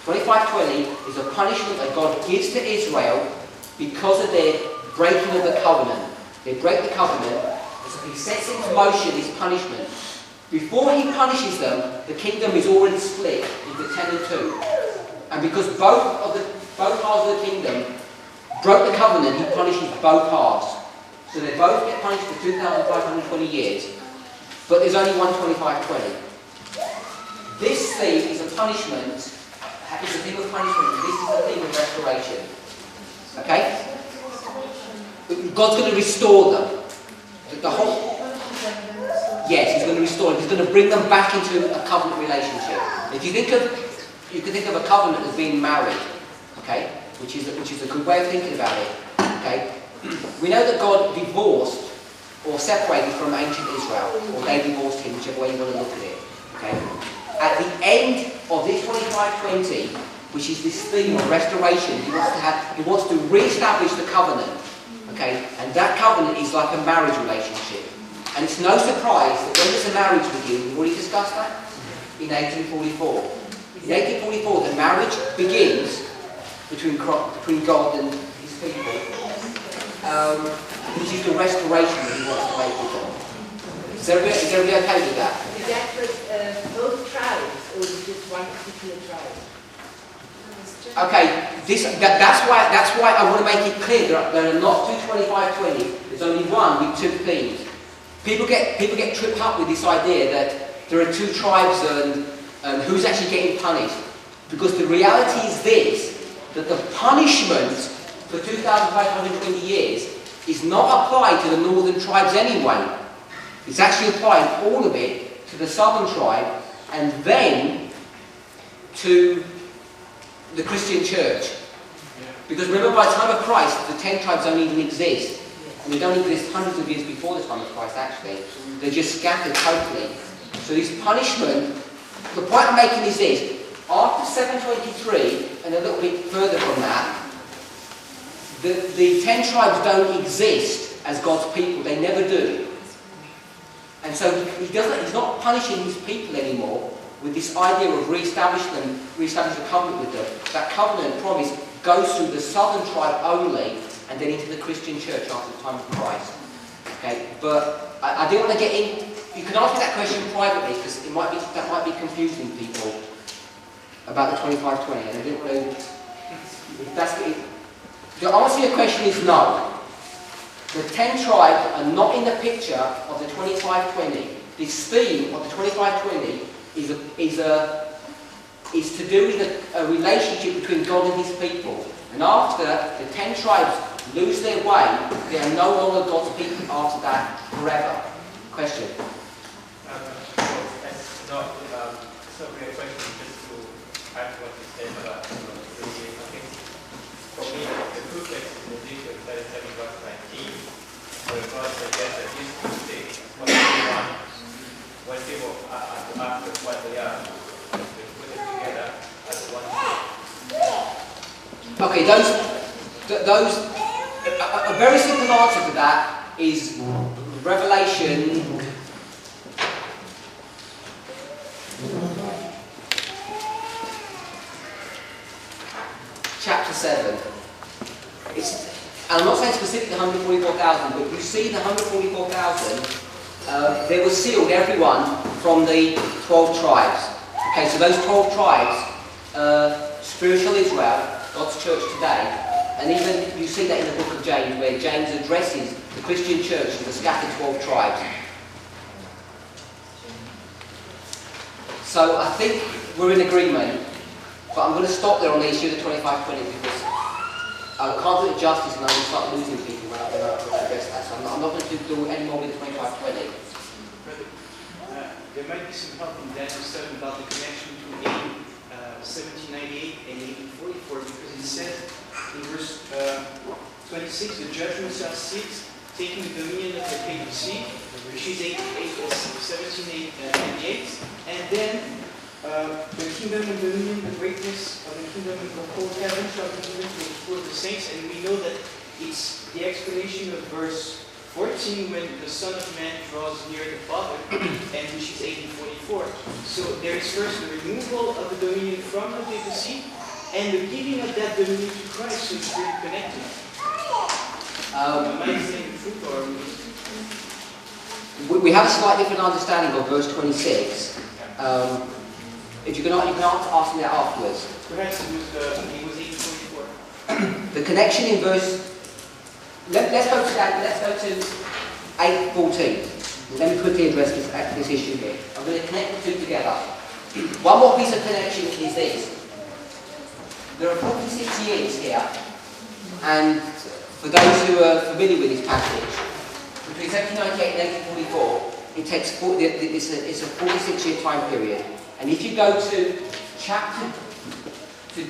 25-20 is a punishment that God gives to Israel because of their breaking of the covenant. They break the covenant. So he sets into motion this punishment. Before he punishes them, the kingdom is already split into 10 and 2. And because both halves of the kingdom broke the covenant, he punishes both halves. So they both get punished for 2,520 years. But there's only one 25-20. This theme is a punishment, it's a theme of punishment, and this is a theme of restoration. Okay? God's going to restore them. The whole, yes, he's going to restore them. He's going to bring them back into a covenant relationship. If you can think of a covenant as being married, okay, which is a good way of thinking about it. Okay, we know that God divorced or separated from ancient Israel, or they divorced him, whichever way you want to look at it. Okay, at the end of this 25-20, which is this theme of restoration, he wants to re-establish the covenant. Okay, and that covenant is like a marriage relationship. And it's no surprise that when there's a marriage begins, we've already discussed that, in 1844. In 1844, the marriage begins between God and his people, which is the restoration that he wants to make with them. Is everybody okay with that? Is that for both tribes, or is it just one particular tribe? Okay, that's why I want to make it clear there are not two 25-20. There's only one with two themes. People get tripped up with this idea that there are two tribes and who's actually getting punished. Because the reality is this, that the punishment for 2,520 years is not applied to the northern tribes anyway. It's actually applied, all of it, to the southern tribe and then to the Christian church. Because remember, by the time of Christ, the 10 tribes don't even exist. And they don't exist hundreds of years before the time of Christ, actually. They're just scattered totally. So this punishment, the point I'm making is this. After 723, and a little bit further from that, the 10 tribes don't exist as God's people. They never do. And so he's not punishing his people anymore with this idea of re-establishing a covenant with them. That covenant promise goes through the southern tribe only and then into the Christian church after the time of Christ. Okay, but I didn't want to get in. You can ask me that question privately because that might be confusing people about the 25-20, and I didn't want to. If that's the answer to your question is no. The 10 tribes are not in the picture of the 25-20. This theme of the 25-20 is to do with a relationship between God and his people. And after the 10 tribes lose their way, they are no longer God's people after that forever. Question? It's not really a question, just to add to what you said about I think for me the true text is Ezekiel 37 verse 19, where God suggests that these two states, what they want, when people ask us what they are, we put it together as one state. Okay, those a very simple answer to that is Revelation chapter 7. And I'm not saying specifically 144,000, but you see the 144,000, they were sealed, everyone, from the 12 tribes. Okay, so those 12 tribes, spiritual Israel, God's church today, and even you see that in the book of James, where James addresses the Christian church and the scattered 12 tribes. So I think we're in agreement, but I'm going to stop there on the issue of the 25-20 because I can't do it justice and I'm going to start losing people when I address that. So I'm not going to do any more with the 25-20. There might be some help in that discussion about the connection between 1798 and 1844, because it says in verse 26, the judgment shall cease, taking the dominion of the papacy, which is 1798, and then the kingdom and dominion, the greatness of the kingdom of whole heaven shall be given to the poor of the saints, and we know that it's the explanation of verse 14 when the Son of Man draws near the Father, and which is 1844. So there is first the removal of the dominion from the papacy and the giving of that dominion to Christ, so it's very connected. Am I saying the truth, or we have a slightly different understanding of verse 26. If you can ask me that afterwards. Perhaps it was 1844. The connection in verse. Let's go to 8:14. Let me quickly address this issue here. I'm going to connect the two together. One more piece of connection is this. There are 46 years here, and for those who are familiar with this passage, between 1798 and 1844, it takes it's a 46-year time period. And if you go to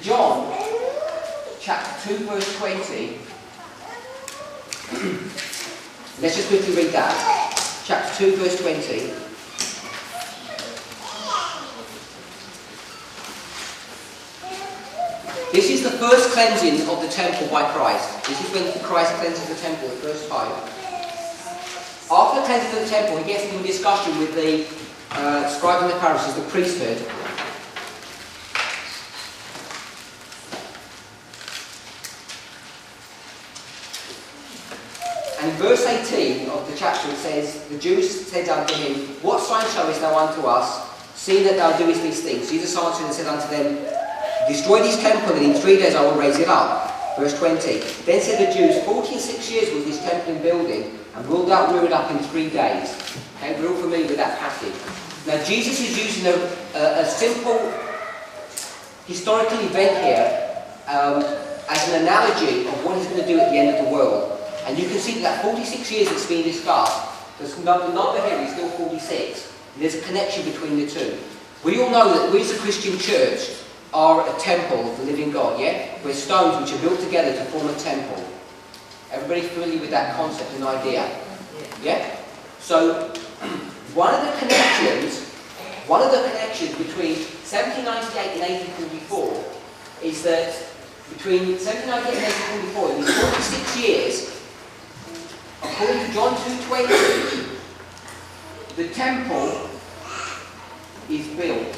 John, chapter 2, verse 20. Let's just quickly read that. Chapter 2, verse 20. This is the first cleansing of the temple by Christ. This is when Christ cleanses the temple the first time. After the cleansing of the temple, he gets into a discussion with the scribes and the Pharisees, the priesthood. And in verse 18 of the chapter it says, the Jews said unto him, What sign showest thou unto us, seeing that thou doest these things? Jesus answered and said unto them, Destroy this temple, and in 3 days I will raise it up. Verse 20. Then said the Jews, 46 years was this temple in building, and wilt thou rear it up in 3 days? Okay, we're all familiar with that passage. Now Jesus is using a simple historical event here as an analogy of what he's going to do at the end of the world. And you can see that 46 years that's been discussed, the number here is still 46. There's a connection between the two. We all know that we as a Christian church are a temple of the living God, yeah? We're stones which are built together to form a temple. Everybody familiar with that concept and idea? Yeah? So, one of the connections between 1798 and 1844 is that between 1798 and 1844, in these 46 years, according to John 2:20, the temple is built.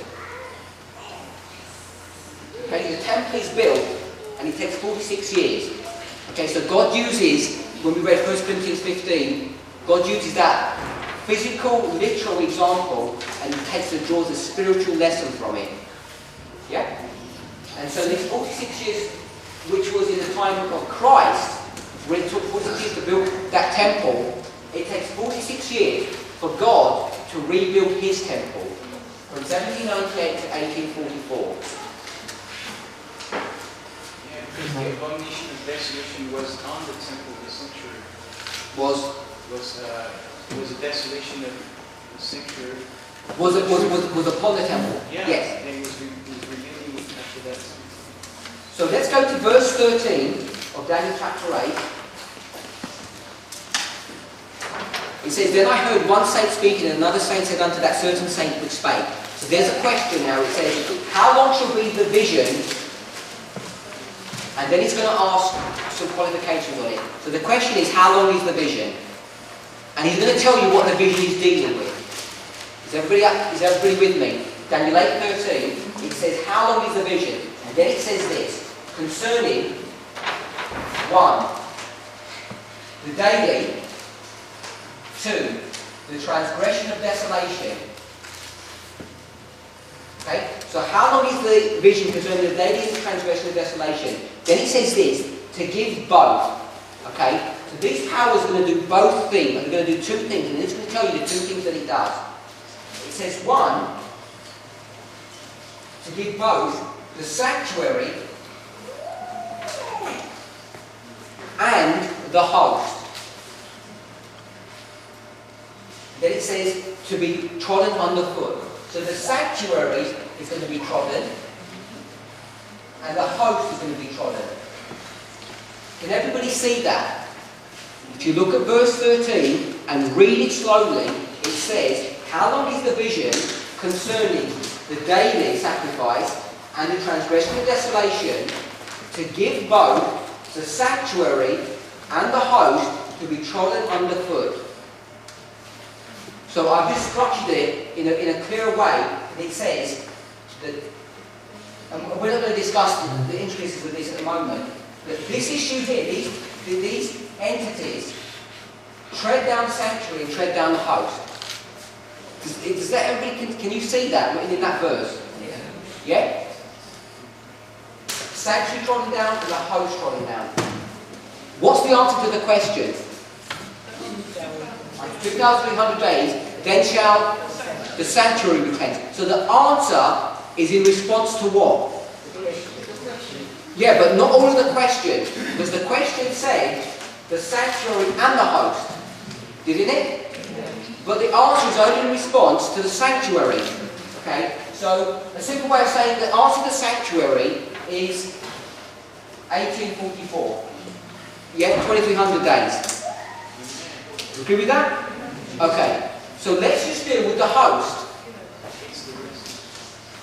Okay, the temple is built, and it takes 46 years. Okay, so God uses, when we read 1 Corinthians 15, God uses that physical, literal example, and draws a spiritual lesson from it. Yeah? And so these 46 years, which was in the time of Christ, when it took 46 years to build that temple, it takes 46 years for God to rebuild his temple from 1798 to 1844. Yeah, because the abomination of desolation was on the temple of the sanctuary. Was a desolation of the sanctuary. Was upon the temple. Yeah, yes. And he was rebuilding it after that. So let's go to verse 13 of Daniel chapter 8. It says, Then I heard one saint speaking, and another saint said unto that certain saint which spake. So there's a question now. It says, How long shall be the vision? And then he's going to ask some qualifications on it. So the question is, how long is the vision? And he's going to tell you what the vision is dealing with. Is everybody with me? Daniel 8:13, it says, how long is the vision? And then it says this, concerning 1, the daily, 2, the transgression of desolation. Okay? So how long is the vision concerning the daily and the transgression of desolation? Then it says this, to give both. Okay? So these powers are going to do both things. They're going to do two things, and it's going to tell you the two things that it does. It says 1, to give both the sanctuary and the host. Then it says to be trodden underfoot. So the sanctuary is going to be trodden, and the host is going to be trodden. Can everybody see that? If you look at verse 13 and read it slowly, it says, how long is the vision concerning the daily sacrifice and the transgression of desolation, to give both the sanctuary and the host to be trodden underfoot? So I've just structured it in a clear way, and it says that, and we're not going to discuss the intricacies of this at the moment, but this issue here, these entities, tread down the sanctuary and tread down the host. Does that everybody, can you see that in that verse? Yeah? Sanctuary trodden down and the host trodden down. What's the answer to the question? 2,300 days, then shall the sanctuary be cleansed. So the answer is in response to what? Yeah, but not all of the question. Because the question said the sanctuary and the host. Didn't it? But the answer is only in response to the sanctuary. Okay? So a simple way of saying the answer to the sanctuary is 1844. Yeah, 2,300 days. You agree with that? Okay. So let's just deal with the host.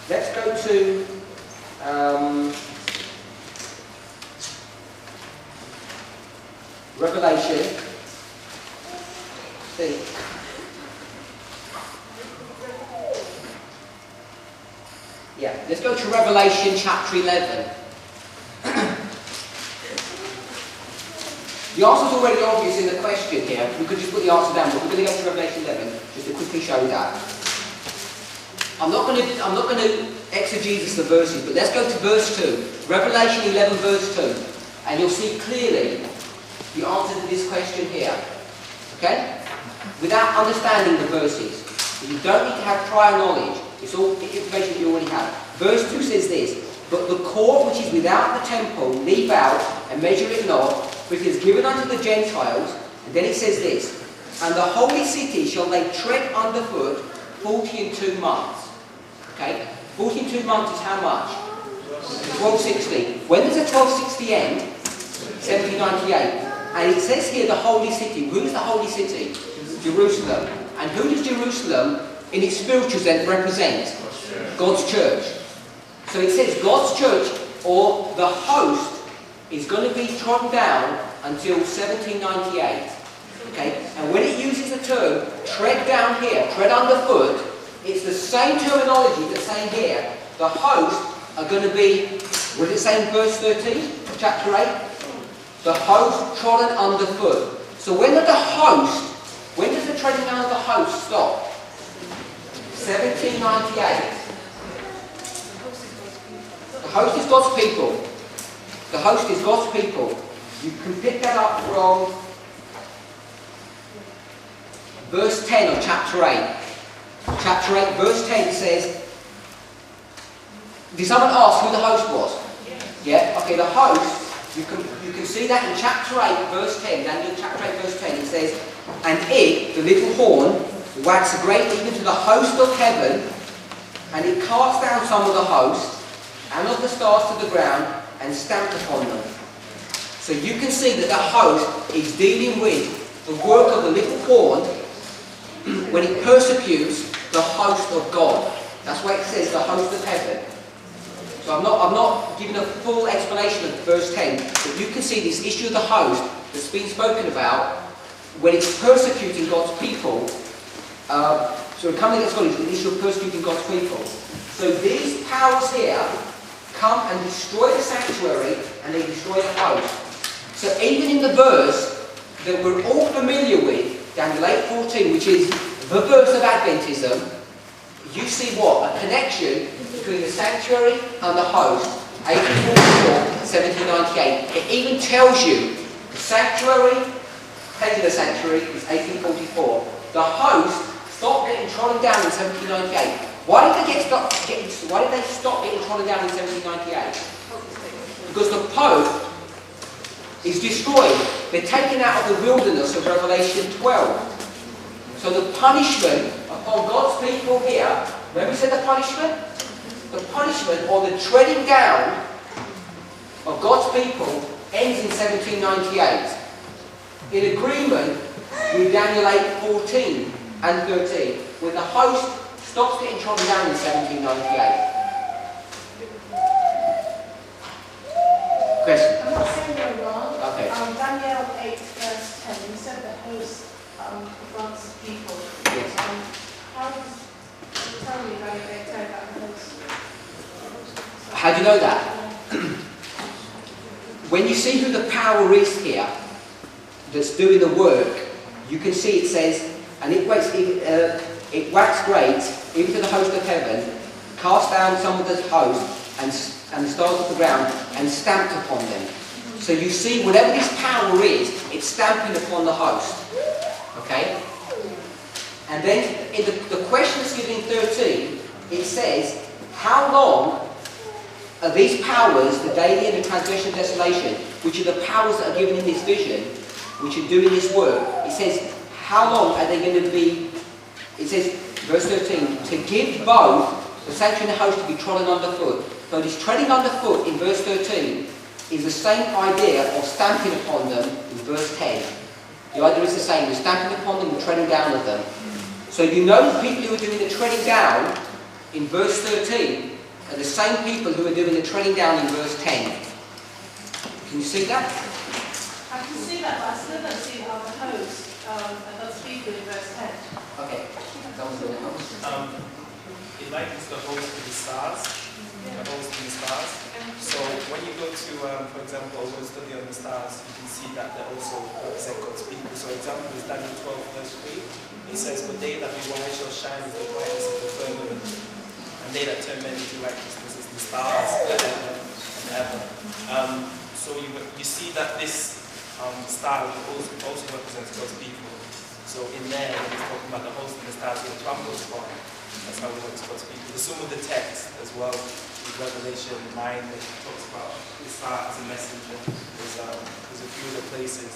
Let's go to Revelation. See. Yeah, let's go to Revelation chapter 11. The answer's already obvious in the question here. We could just put the answer down, but we're going to go to Revelation 11 just to quickly show that. I'm not going to exegesis the verses, but let's go to verse 2. Revelation 11 verse 2. And you'll see clearly the answer to this question here. Okay? Without understanding the verses. You don't need to have prior knowledge. It's all information you already have. Verse 2 says this, but the court which is without the temple, leave out and measure it not, for it is given unto the Gentiles. And then it says this, and the holy city shall they tread underfoot 40 and 2 months. Okay? 40 and 2 months is how much? 1260. When does the 1260 end? 1798. And it says here the holy city. Who's the holy city? Jerusalem. And who does Jerusalem in its spiritual sense represent? God's church. So it says God's church, or the host, is going to be trodden down until 1798. Okay? And when it uses the term tread down here, tread underfoot, it's the same terminology that's saying here. The host are going to be, what does it say in verse 13 of chapter 8? The host trodden underfoot. So when does the treading down of the host stop? 1798. The host is God's people. The host is God's people. You can pick that up from verse 10 of chapter 8. Chapter 8, verse 10 says, did someone ask who the host was? Yeah? Okay, the host, you can see that in chapter 8, verse 10. Daniel chapter 8, verse 10, it says, and it, the little horn, waxed great even to the host of heaven, and it cast down some of the host, and of the stars to the ground, and stamped upon them. So you can see that the host is dealing with the work of the little horn when it persecutes the host of God. That's why it says the host of heaven. So I'm not giving a full explanation of verse 10, but you can see this issue of the host that's been spoken about when it's persecuting God's people, so coming against God is the issue of persecuting God's people. So these powers here come and destroy the sanctuary and they destroy the host. So even in the verse that we're all familiar with, Daniel 8:14, which is the verse of Adventism, you see what? A connection between the sanctuary and the host. 1844, 1798. It even tells you the sanctuary, head of the sanctuary is 1844. The host stopped getting trodden down in 1798. Why did they stop getting trodden down in 1798? Because the Pope is destroyed. They're taken out of the wilderness of Revelation 12. So the punishment upon God's people here, remember we said the punishment? The punishment or the treading down of God's people ends in 1798. In agreement with Daniel 8:14 and 13, when the host stops getting trodden down in 1798. Question? I'm not saying you're wrong. Okay. Daniel 8 verse 10, you said the host of God's people. Yes. How does you tell me Daniel 8 10 about the host? How do you know that? When you see who the power is here that's doing the work, you can see it says, and it waxed great, even to the host of heaven, cast down some of the host, and the stars of the ground, and stamped upon them. So you see, whatever this power is, it's stamping upon the host. Okay? And then, in the question that's given in 13, it says, how long are these powers, the daily and the transgression of desolation, which are the powers that are given in this vision, which are doing this work? It says, how long are they going to be? It says, verse 13, to give both the sanctuary and the host to be trodden underfoot. So this treading underfoot in verse 13 is the same idea of stamping upon them in verse 10. The idea is the same, we're stamping upon them and treading down of them. So you know the people who are doing the treading down in verse 13 are the same people who are doing the treading down in verse 10. Can you see that? I can see that, but I still don't see how the host of God's people in verse 10. Okay. It likens the host to the stars. The host to the stars. So when you go to, for example, a study on the stars, you can see that they also represent God's people. So example is Daniel 12 verse 3. It says, "But they that be wise shall shine with the brightness of the firmament, and they that turn men into righteousness as the stars of heaven." So you see that this star also represents God's people. So in there, when he's talking about the host and the stars, the 12 goes from. That's how we know it's God's people. There's some of the text as well, in Revelation 9, that talks about the star as a messenger. There's a few other places,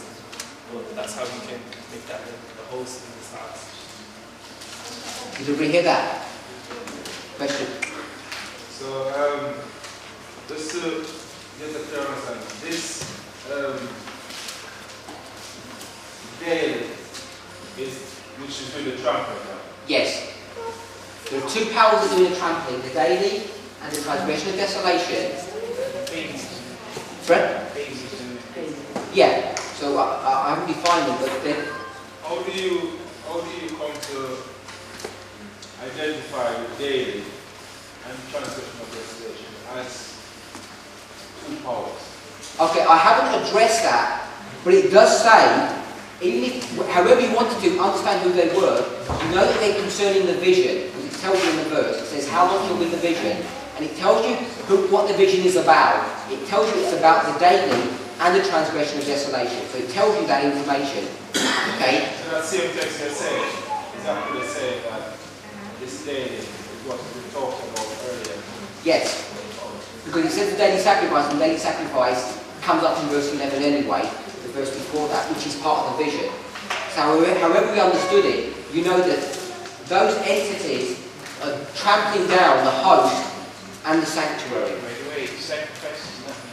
but that's how you can make that link, the host and the stars. Did everybody hear that? Question? So, just to get a clear understanding, this day is which is doing the trumpet, right? Yes. There are two powers that are doing the trampling, the daily and the transgression of desolation. Fred? Yeah. So I haven't defined them, but then. How do you come to identify the daily and transgression of desolation as two powers? Okay, I haven't addressed that, but it does say, even if, however you wanted to understand who they were, you know that they're concerning the vision, because it tells you in the verse. It says how long you'll be the vision, and it tells you what the vision is about. It tells you it's about the daily and the transgression of desolation. So it tells you that information. Okay? So that same text you're saying, exactly the same that this daily is what we talked about earlier. Yes. Because it says the daily sacrifice, and the daily sacrifice comes up in verse 11 anyway, the verse before that, which is part of the vision. So however we understood it, you know that those entities are trampling down the host and the sanctuary. By the way, sacrifice is nothing.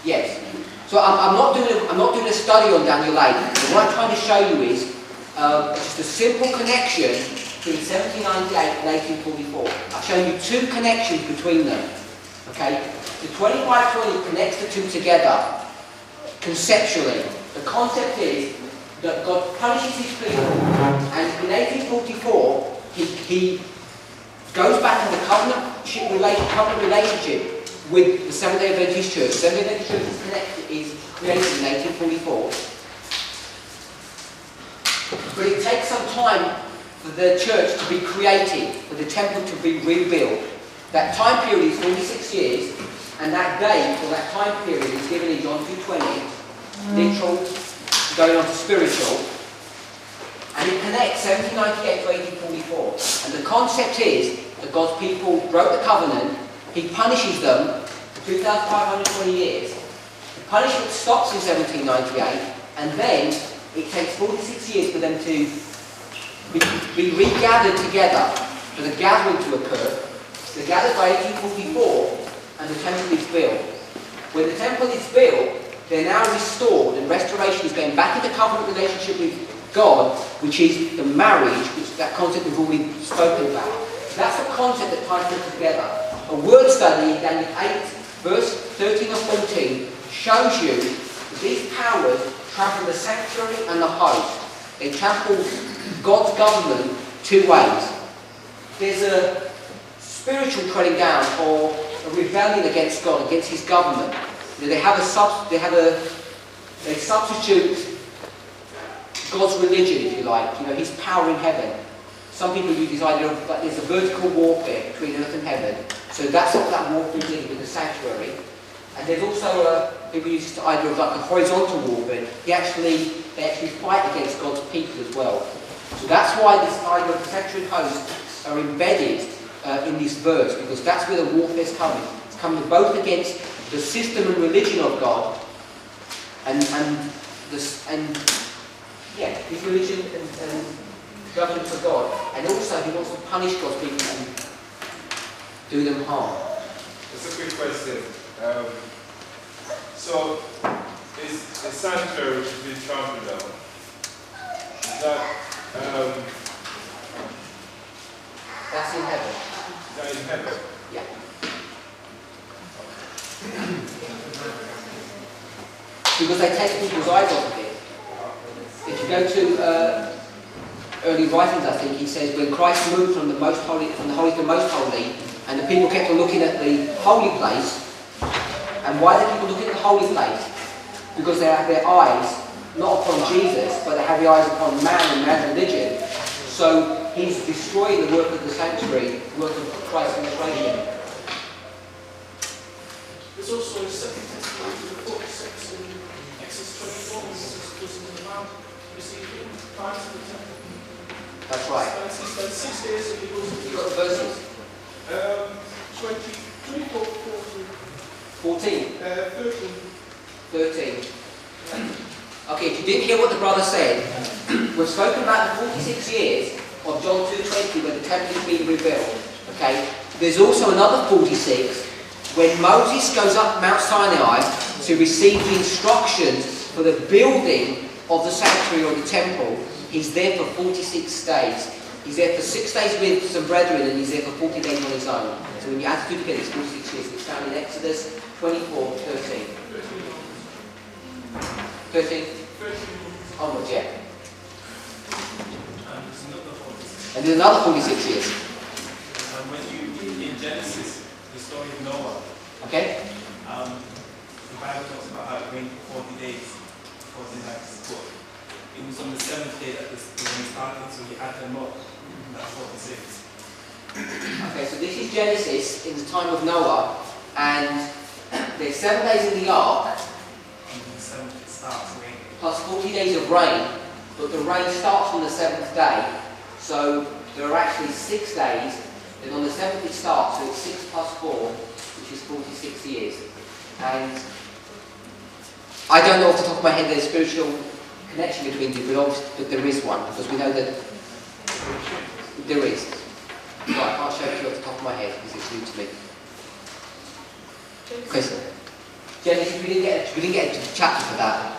Yes. So I'm not doing a study on Daniel 8. What I'm trying to show you is just a simple connection between 1798 and 1844. I've shown you two connections between them. Okay? The 2520 connects the two together conceptually. The concept is that God punishes his people, and in 1844 he goes back to the covenant relationship with the Seventh-day Adventist Church. The Seventh-day Adventist Church is created in 1844. But it takes some time for the church to be created, for the temple to be rebuilt. That time period is 46 years, and that date, or that time period, is given in John 2:20, literal, going on to spiritual, and it connects 1798 to 1844. And the concept is that God's people broke the covenant, he punishes them for 2,520 years. The punishment stops in 1798, and then it takes 46 years for them to be regathered together, for the gathering to occur. They're gathered by 1844, and the temple is built. When the temple is built, they're now restored, and restoration is going back into covenant relationship with God, which is the marriage, which that concept we've already spoken about. That's the concept that ties it together. A word study in Daniel 8, verse 13 or 14, shows you that these powers trample the sanctuary and the host. They trample God's government two ways. There's a spiritual treading down, or a rebellion against God, against his government. You know, they substitute God's religion, if you like, you know, his power in heaven. Some people use this idea of that there's a vertical warfare between earth and heaven. So that's what that warfare is in the sanctuary. And there's also people use this idea of like a horizontal warfare. They actually fight against God's people as well. So that's why this idea of the sanctuary and host are embedded in this verse, because that's where the warfare is coming. It's coming both against the system and religion of God, and his religion and government for God, and also he wants to punish God's people and do them harm. It's a quick question. So, is the sanctuary which has been trampled down, is that that's in heaven. Is that in heaven? Yeah. Because they take people's eyes off of it. If you go to early writings, I think, he says when Christ moved from the holy to the most holy, and the people kept on looking at the holy place. And why do people look at the holy place? Because they have their eyes not upon Jesus, but they have their eyes upon man and man's religion. So he's destroying the work of the sanctuary, the work of Christ's restoration. There's also a second testimony to the book, in Exodus 24, when Moses goes into the mountain, received him, climbs to the temple. That's right. He spent 6 days and he goes into You've got the verses? 24, 14. 13. 13. Okay, if you didn't hear what the brother said, we've spoken about the 46 years of John 2:20 when the temple is being rebuilt. Okay, there's also another 46 when Moses goes up Mount Sinai to receive the instructions for the building of the sanctuary or the temple. He's there for 46 days. He's there for 6 days with some brethren, and he's there for 40 days on his own. So when you add two together, it's 46 years. It's found in Exodus 24, 13. 13? Onwards, yeah. And there's another 46 years. When you, in Genesis, the story of Noah, okay? The Bible talks about how it rained for 40 days before the night. It was on the 7th day that this when he started, so he had them up. That's 46. Okay, so this is Genesis in the time of Noah, and there's 7 days in the ark, And the 7th it starts raining. plus 40 days of rain, but the rain starts on the 7th day, so there are actually 6 days, then on the 7th it starts, so it's 6 plus 4, which is 46 years. And I don't know off the top of my head there's spiritual connection between two, but there is one, because we know that there is. But I can't show it to you off the top of my head because it's new to me. Chris, Genesis, we didn't get a chapter for that,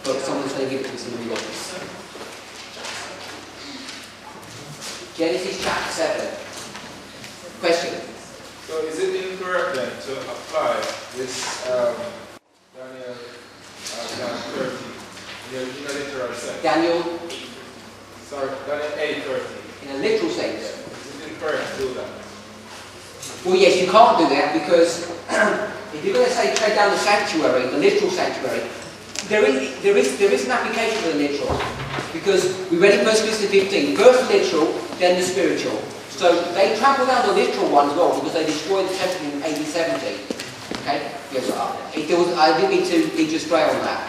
but someone's going to give it to us in the middle. Genesis chapter 7. Question. So is it incorrect then to apply this Daniel 30, in a literal sense. Daniel, Sorry, Daniel 8:30. in a literal sense. Is it incorrect to do that? Well, yes, you can't do that because if you're going to say tread down the sanctuary, the literal sanctuary, there is an application for the literal. Because we read in 1 Corinthians 15, first the literal, then the spiritual. So they trample down the literal one as well because they destroyed the temple in AD 70. Okay? Yes, I didn't mean to lead you astray on that.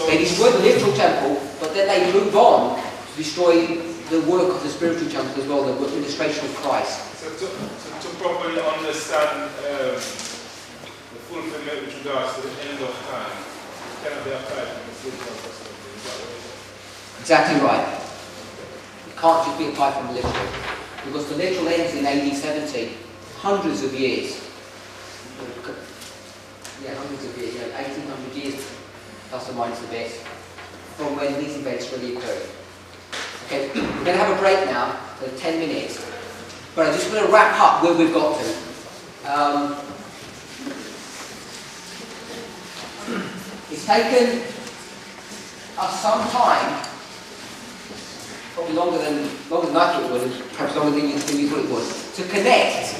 They destroyed the literal temple, but then they move on to destroy the work of the spiritual temple as well, the administration of Christ. So to properly understand the fulfillment with regards to the end of time, it cannot be applied from the spiritual perspective. Is that what you're saying? Exactly right. It can't just be applied from the literal. Because the literal ends in AD 70, hundreds of years. Yeah, hundreds of years, 1800 years, plus or minus a bit, from when these events really occurred. Okay, we're going to have a break now for 10 minutes. But I'm just going to wrap up where we've got to. It's taken us some time, probably longer than I thought it would, perhaps longer than you thought it would, to connect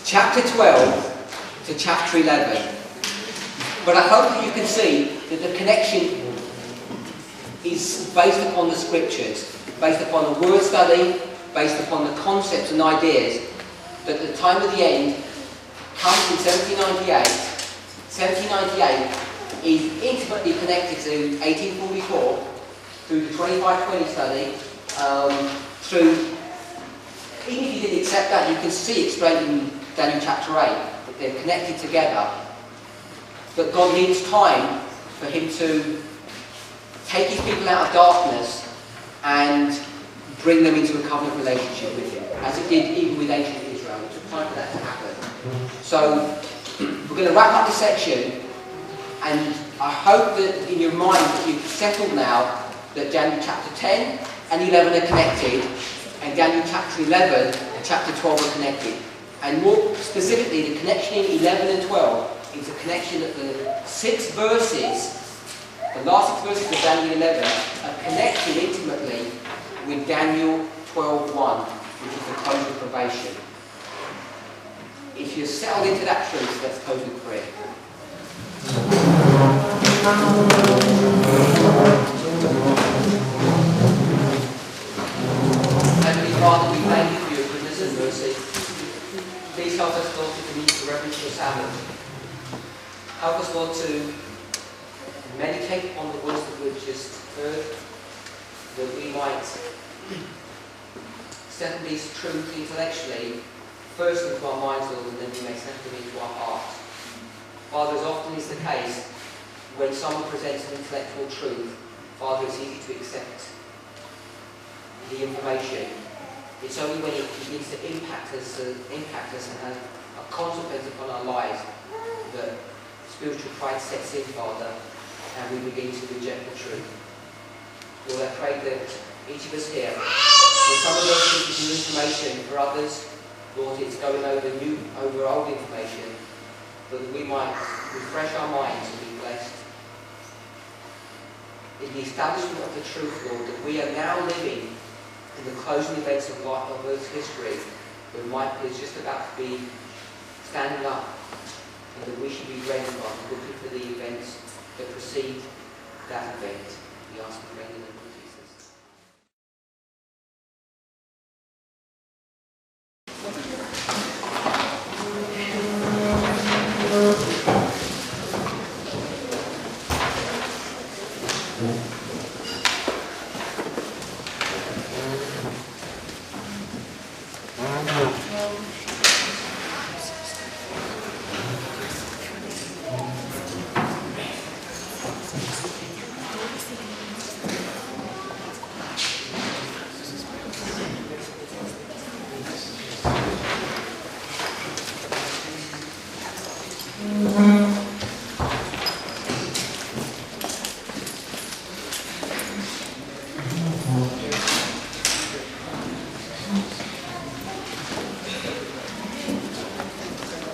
chapter 12 to chapter 11. But I hope that you can see that the connection is based upon the scriptures, based upon the word study, based upon the concepts and ideas, that the time of the end comes in 1798. 1798 is intimately connected to 1844 through the 2520 study, through, even if you didn't accept that, you can see it straight in Daniel chapter 8, that they're connected together. But God needs time for him to take his people out of darkness and bring them into a covenant relationship with him, as it did even with ancient Israel. It took time for that to happen. So we're going to wrap up this section, and I hope that in your mind that you've settled now that Daniel chapter 10 and 11 are connected, and Daniel chapter 11 and chapter 12 are connected. And more specifically, the connection in 11 and 12 is a connection that the 6 verses, the last 6 verses of Daniel 11, are connected intimately with Daniel 12:1, which is the close of probation. If you're settled into that truth, let's close with prayer. Heavenly Father, we thank you for your goodness and mercy. Please help us, Lord, to commit to reverence your Sabbath. Help us, Lord, to meditate on the words that we've just heard, that we might settle these truths intellectually, first into our minds, Lord, and then we may settle them into our hearts. Father, as often is the case, when someone presents an intellectual truth, Father, it's easy to accept the information. It's only when it begins to impact us and have a consequence upon our lives that spiritual pride sets in, Father, and we begin to reject the truth. Lord, I pray that each of us here, for some of us this is new information, for others, Lord, it's going over old information, but that we might refresh our minds and be blessed in the establishment of the truth, Lord, that we are now living in the closing events of Earth's history, when Michael is just about to be standing up, and that we should be ready, God, looking for the events that precede that event. We ask and pray in the name of Jesus.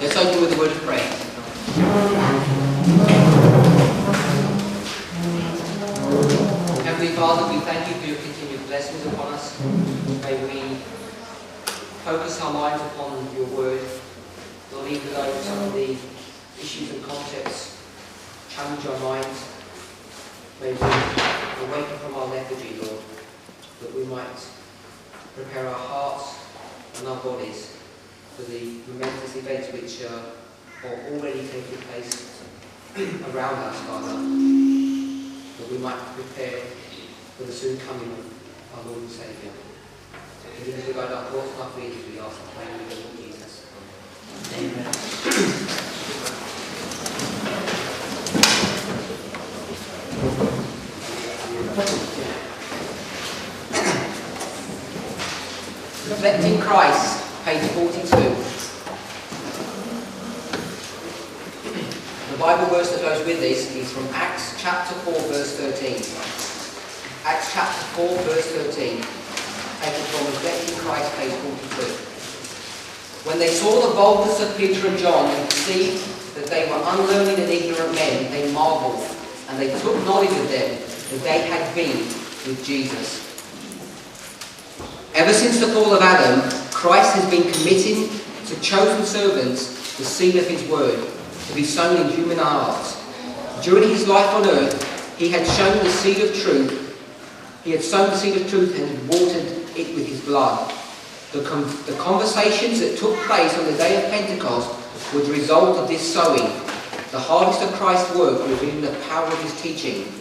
Let's open with a word of prayer. Father, we thank you for your continued blessings upon us. May we focus our minds upon your word, Lord, even though some of the issues and concepts challenge our minds. May we awaken from our lethargy, Lord, that we might prepare our hearts and our bodies for the momentous events which are already taking place around us, Father, that we might prepare for the soon coming of our Lord and Saviour. So continue to guide our thoughts and our feelings, we ask and pray in the name of Jesus. Amen. Reflecting Christ, page 42. The Bible verse that goes with this is from Acts chapter 4 verse 13. Acts chapter 4 verse 13, taken from Reflecting Christ, page 42. When they saw the boldness of Peter and John and perceived that they were unlearned and ignorant men, they marveled, and they took knowledge of them that they had been with Jesus. Ever since the fall of Adam, Christ has been committing to chosen servants the seed of his word, to be sown in human hearts. During his life on earth, he had sown the seed of truth. He had sown the seed of truth and watered it with his blood. The conversations that took place on the day of Pentecost were the result of this sowing. The harvest of Christ's work revealing the power of his teaching.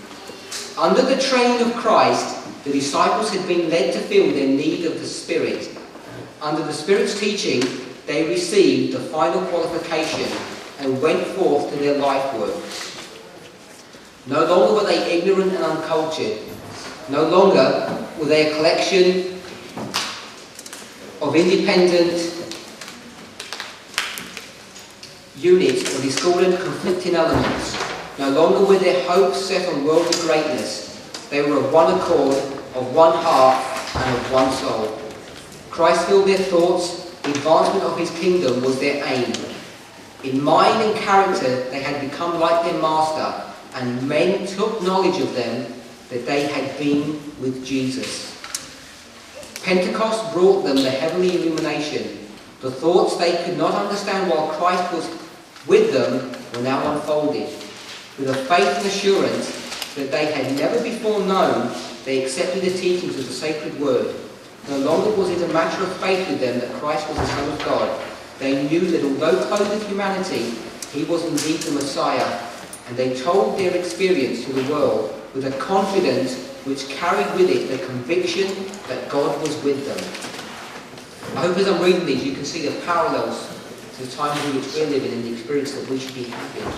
Under the training of Christ, the disciples had been led to feel their need of the Spirit. Under the Spirit's teaching, they received the final qualification and went forth to their life work. No longer were they ignorant and uncultured. No longer were they a collection of independent units or discordant, conflicting elements. No longer were their hopes set on worldly greatness. They were of one accord, of one heart, and of one soul. Christ filled their thoughts. The advancement of his kingdom was their aim. In mind and character, they had become like their master, and men took knowledge of them that they had been with Jesus. Pentecost brought them the heavenly illumination. The thoughts they could not understand while Christ was with them were now unfolded. With a faith and assurance that they had never before known, they accepted the teachings of the sacred word. No longer was it a matter of faith with them that Christ was the Son of God. They knew that although clothed with humanity, he was indeed the Messiah, and they told their experience to the world with a confidence which carried with it the conviction that God was with them. I hope as I'm reading these you can see the parallels to the times in which we're living and the experience that we should be having.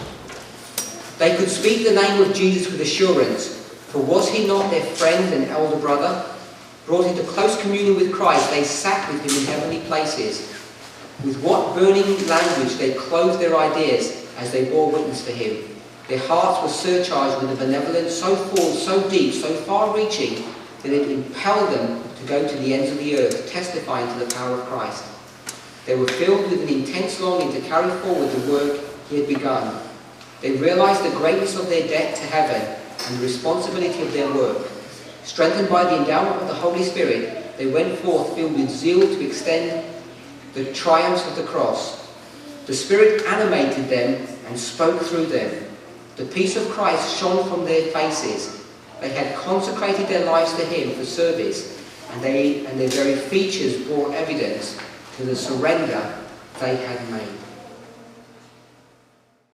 They could speak the name of Jesus with assurance, for was he not their friend and elder brother? Brought into close communion with Christ, they sat with him in heavenly places. With what burning language they clothed their ideas as they bore witness for him. Their hearts were surcharged with a benevolence so full, so deep, so far-reaching, that it impelled them to go to the ends of the earth, testifying to the power of Christ. They were filled with an intense longing to carry forward the work he had begun. They realized the greatness of their debt to heaven and the responsibility of their work. Strengthened by the endowment of the Holy Spirit, they went forth filled with zeal to extend the triumphs of the cross. The Spirit animated them and spoke through them. The peace of Christ shone from their faces. They had consecrated their lives to him for service, and their very features bore evidence to the surrender they had made.